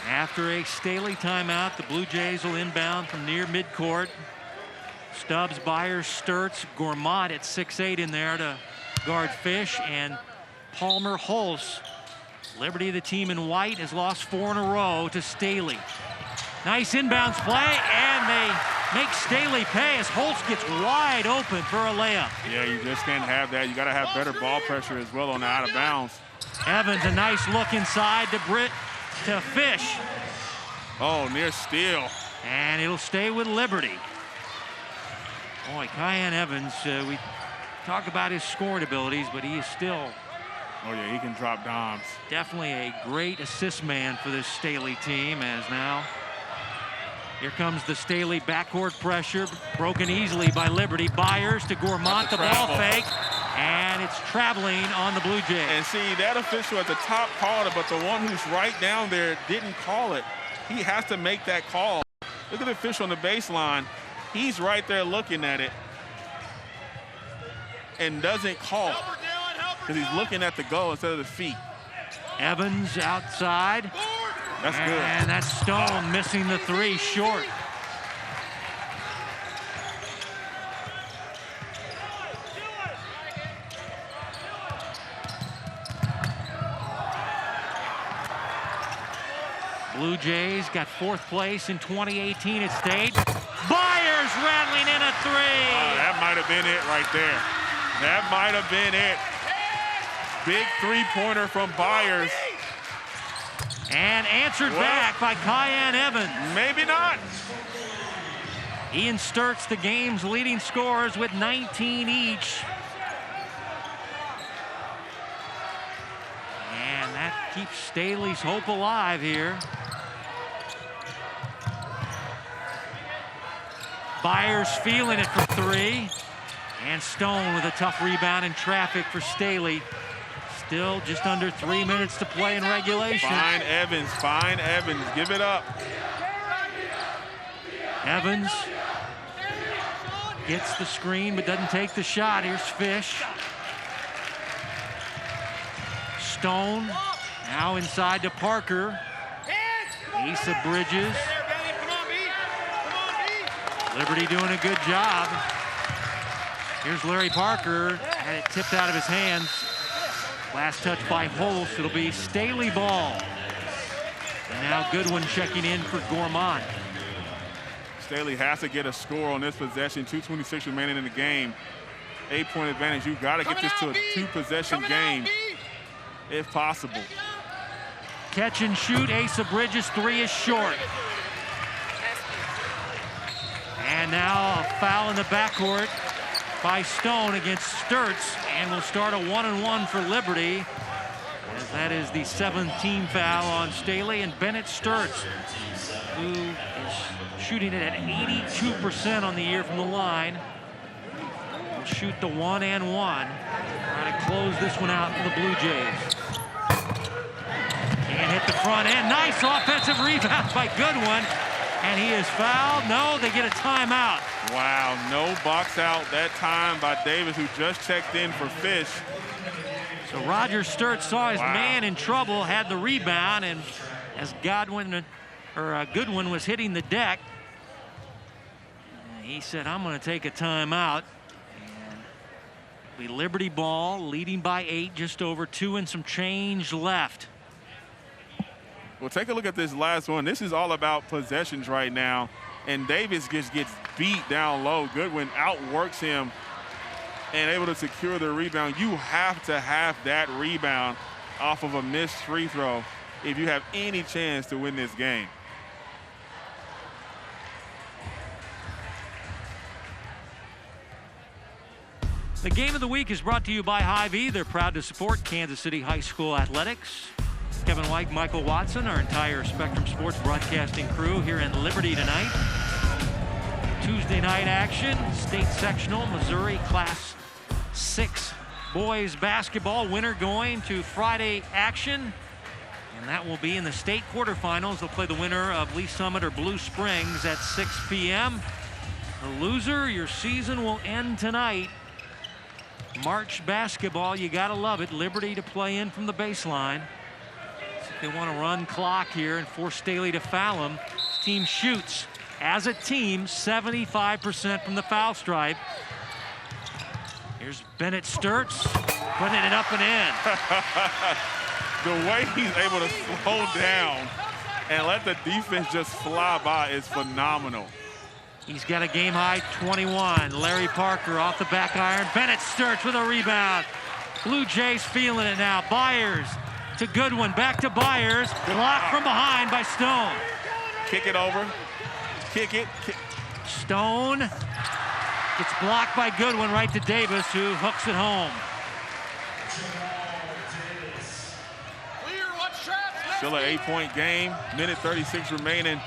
After a Staley timeout, the Blue Jays will inbound from near midcourt. Stubbs, Byers, Sturts, Gourmand at 6'8" in there to guard Fish, and Palmer Hulse. Liberty, the team in white, has lost 4 in a row to Staley. Nice inbounds play, and they make Staley pay as Hulse gets wide open for a layup. Yeah, you just can't have that. You got to have better ball pressure as well on the out of bounds. Evans, a nice look inside to Fish. Oh, near steal. And it'll stay with Liberty. Boy, Cayenne Evans, we talk about his scoring abilities, but he is still... Oh, yeah, he can drop dimes. Definitely a great assist man for this Staley team, as now here comes the Staley backcourt pressure, broken easily by Liberty. Byers to Gourmand, the ball fake, and it's traveling on the Blue Jays. And see, that official at the top called it, but the one who's right down there didn't call it. He has to make that call. Look at the official on the baseline. He's right there looking at it and doesn't call because he's looking at the goal instead of the feet. Evans outside. That's good. And that's Stone missing the 3 short. Blue Jays got 4th place in 2018 at state. Byers rattling in a 3. Oh, that might have been it right there. That might have been it. Big 3-pointer from Byers. And answered back by Cayenne Evans. Maybe not. Ian Sturts, the game's leading scorers with 19 each. And that keeps Staley's hope alive here. Byers feeling it for 3. And Stone with a tough rebound in traffic for Staley. Still just under 3 minutes to play in regulation. Fine Evans, fine Evans, give it up. Evans gets the screen but doesn't take the shot. Here's Fish. Stone now inside to Parker. Asa Bridges. Liberty doing a good job. Here's Larry Parker. Had it tipped out of his hands. Last touch by Hulse. It'll be Staley ball. And now Goodwin checking in for Gourmand. Staley has to get a score on this possession. 2:26 remaining in the game. 8-point advantage. You got to get this to a 2-possession game if possible. Catch and shoot. Asa Bridges, 3 is short. And now a foul in the backcourt by Stone against Sturts, and we'll start a 1-and-1 for Liberty, as that is the 7th team foul on Staley. And Bennett Sturts, who is shooting it at 82% on the year from the line, will shoot the 1-and-1. Trying to close this one out for the Blue Jays. And hit the front end. Nice offensive rebound by Goodwin. And he is fouled. No, they get a timeout. Wow, no box out that time by Davis, who just checked in for Fish. So Roger Sturts saw his man in trouble, had the rebound, and as Goodwin was hitting the deck, he said, I'm going to take a timeout. And we Liberty ball, leading by 8, just over 2 and some change left. Well, take a look at this last one. This is all about possessions right now. And Davis just gets beat down low. Goodwin outworks him and able to secure the rebound. You have to have that rebound off of a missed free throw if you have any chance to win this game. The game of the week is brought to you by Hy-Vee. They're proud to support Kansas City High School athletics. Kevin White, Michael Watson, our entire Spectrum Sports broadcasting crew here in Liberty tonight. Tuesday night action, state sectional, Missouri Class 6 boys basketball. Winner going to Friday action, and that will be in the state quarterfinals. They'll play the winner of Lee Summit or Blue Springs at 6 p.m. The loser, your season will end tonight. March basketball, you gotta love it. Liberty to play in from the baseline. They want to run clock here and force Staley to foul him. This team shoots, as a team, 75% from the foul stripe. Here's Bennett Sturts putting it up and in. The way he's able to slow down and let the defense just fly by is phenomenal. He's got a game-high 21. Larry Parker off the back iron. Bennett Sturts with a rebound. Blue Jays feeling it now. Byers to Goodwin, back to Byers, blocked from behind by Stone. Kick it over, kick it. Stone gets blocked by Goodwin right to Davis, who hooks it home. Still an 8-point game, minute 36 remaining.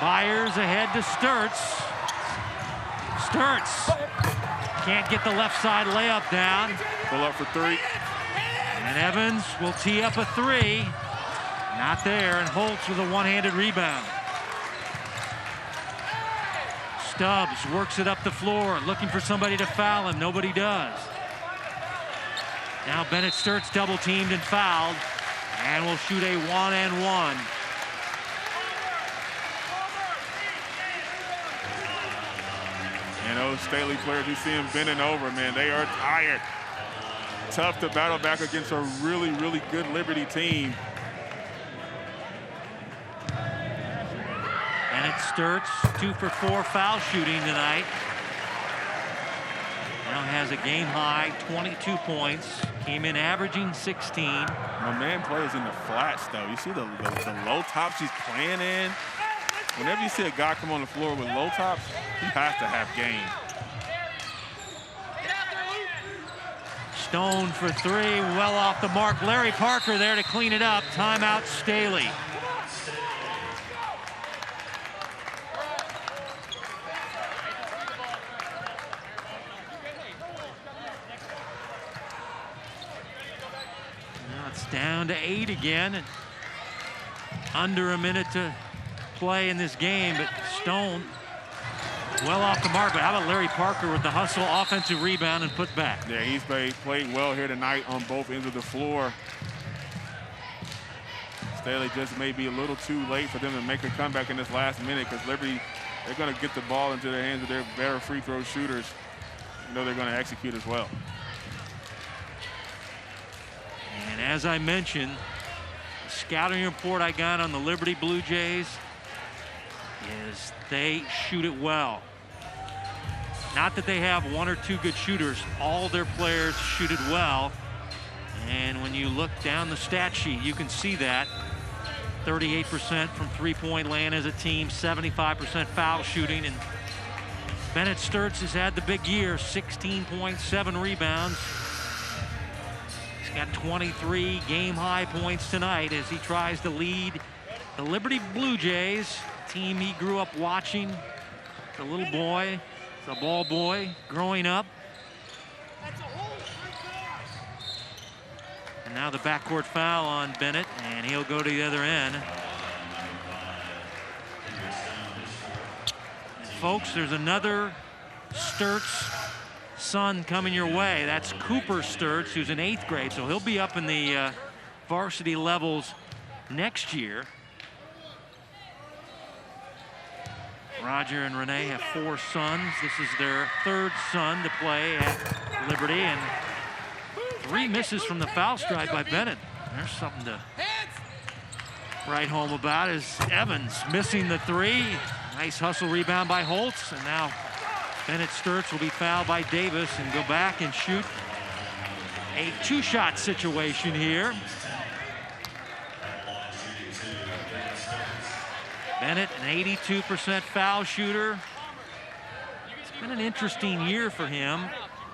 Byers ahead to Sturts. Sturts can't get the left side layup down. Pull up for 3. And Evans will tee up a 3. Not there, and Holtz with a one-handed rebound. Stubbs works it up the floor, looking for somebody to foul him. Nobody does. Now Bennett Sturts double-teamed and fouled, and will shoot a 1-and-1. And those Staley players, you see them bending over, man. They are tired. Tough to battle back against a really, really good Liberty team. Bennett Sturts, 2 for 4 foul shooting tonight. Now has a game-high 22 points. Came in averaging 16. My man plays in the flats, though. You see the low tops he's playing in? Whenever you see a guy come on the floor with low tops, he has to have game. Stone for 3, well off the mark. Larry Parker there to clean it up. Timeout, Staley. Now it's down to 8 again. And under a minute to play in this game, but Stone well off the mark. But how about Larry Parker with the hustle, offensive rebound, and put back? Yeah, he's played well here tonight on both ends of the floor. Staley just may be a little too late for them to make a comeback in this last minute, because Liberty, they're going to get the ball into the hands of their better free throw shooters. You know they're going to execute as well. And as I mentioned, scouting report I got on the Liberty Blue Jays is they shoot it well. Not that they have one or two good shooters. All their players shoot it well. And when you look down the stat sheet, you can see that. 38% from three-point land as a team, 75% foul shooting. And Bennett Sturtz has had the big year, 16.7 rebounds. He's got 23 game-high points tonight as he tries to lead the Liberty Blue Jays, team he grew up watching. The little boy, the ball boy, growing up. And now the backcourt foul on Bennett, and he'll go to the other end. And folks, there's another Sturtz son coming your way. That's Cooper Sturtz, who's in 8th grade, so he'll be up in the varsity levels next year. Roger and Renee have 4 sons. This is their 3rd son to play at Liberty, and 3 misses from the foul stripe by Bennett. There's something to write home about, is Evans missing the 3. Nice hustle rebound by Holtz, and now Bennett Sturtz will be fouled by Davis and go back and shoot a 2-shot situation here. Bennett, an 82% foul shooter. It's been an interesting year for him.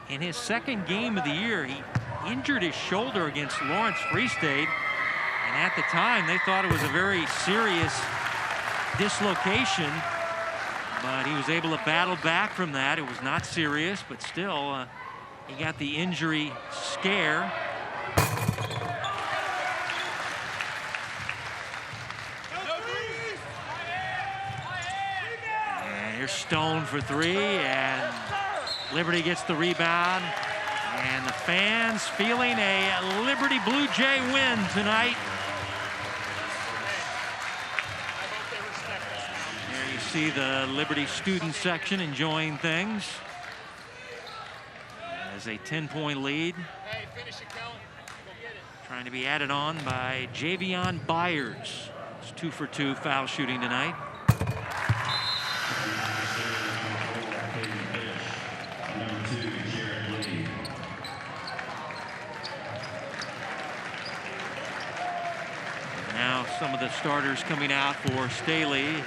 In his 2nd game of the year, he injured his shoulder against Lawrence Free State. And at the time, they thought it was a very serious dislocation. But he was able to battle back from that. It was not serious, but still, he got the injury scare. And here's Stone for 3, and Liberty gets the rebound. And the fans feeling a Liberty Blue Jay win tonight. There you see the Liberty student section enjoying things. As a 10-point lead. Hey, finish it, Kellen. Go get it. Trying to be added on by Javion Byers. It's 2 for 2 foul shooting tonight. Now some of the starters coming out for Staley,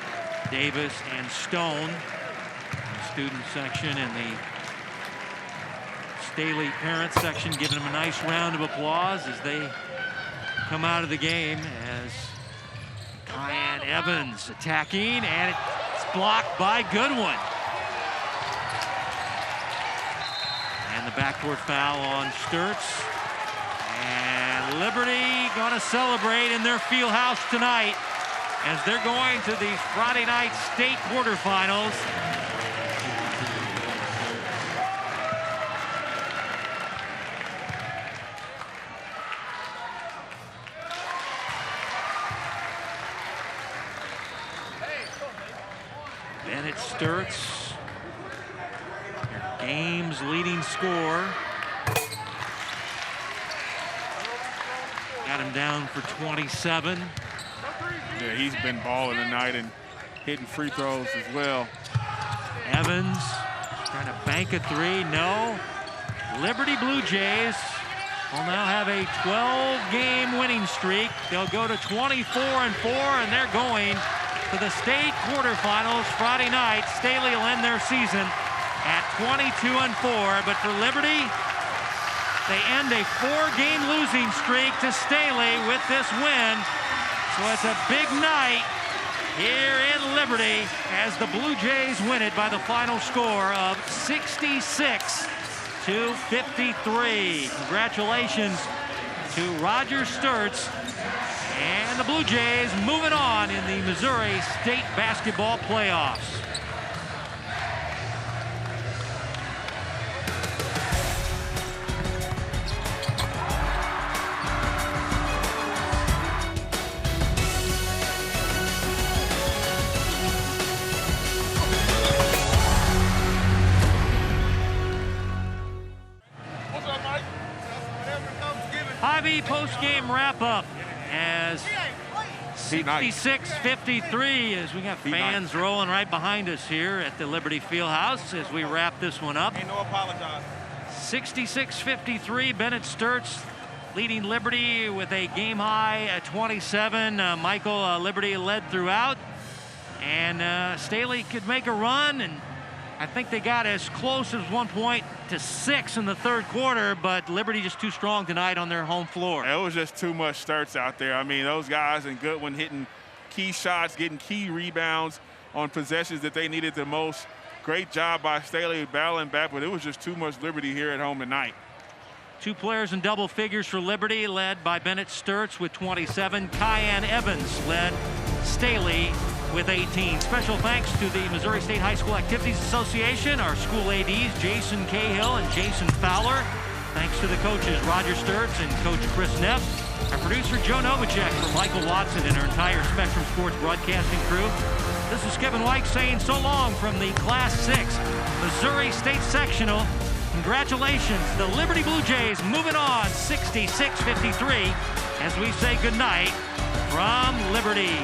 Davis, and Stone. The student section and the Staley parent section giving them a nice round of applause as they come out of the game, as Kyan Evans attacking, and it's blocked by Goodwin. And the backcourt foul on Sturtz. And Liberty going to celebrate in their field house tonight as they're going to the Friday night state quarterfinals. Bennett Sturtz, your game's leading scorer. Got him down for 27. Yeah, he's been balling tonight and hitting free throws as well. Evans trying to bank a 3. No. Liberty Blue Jays will now have a 12-game winning streak. They'll go to 24-4, and they're going to the state quarterfinals Friday night. Staley will end their season at 22-4, but for Liberty, they end a 4-game losing streak to Staley with this win. So it's a big night here in Liberty as the Blue Jays win it by the final score of 66-53. Congratulations to Roger Sturtz and the Blue Jays moving on in the Missouri State Basketball Playoffs. Post-game wrap-up as Nice. 66-53 as we got fans rolling right behind us here at the Liberty Fieldhouse as we wrap this one up. Ain't no apologize. 66-53, Bennett Sturts leading Liberty with a game high at 27. Michael, Liberty led throughout, and Staley could make a run, and I think they got as close as 1 point to 6 in the third quarter, but Liberty just too strong tonight on their home floor. It was just too much Sturts out there. I mean, those guys and Goodwin hitting key shots, getting key rebounds on possessions that they needed the most. Great job by Staley battling back, but it was just too much Liberty here at home tonight. 2 players in double figures for Liberty, led by Bennett Sturts with 27. Kyan Evans led Staley with 18. Special thanks to the Missouri State High School Activities Association, our school ADs, Jason Cahill and Jason Fowler. Thanks to the coaches, Roger Sturts and Coach Chris Neff. Our producer, Joe Novacek, for Michael Watson and our entire Spectrum Sports broadcasting crew. This is Kevin White saying so long from the Class 6 Missouri State Sectional. Congratulations, the Liberty Blue Jays moving on 66-53 as we say goodnight from Liberty.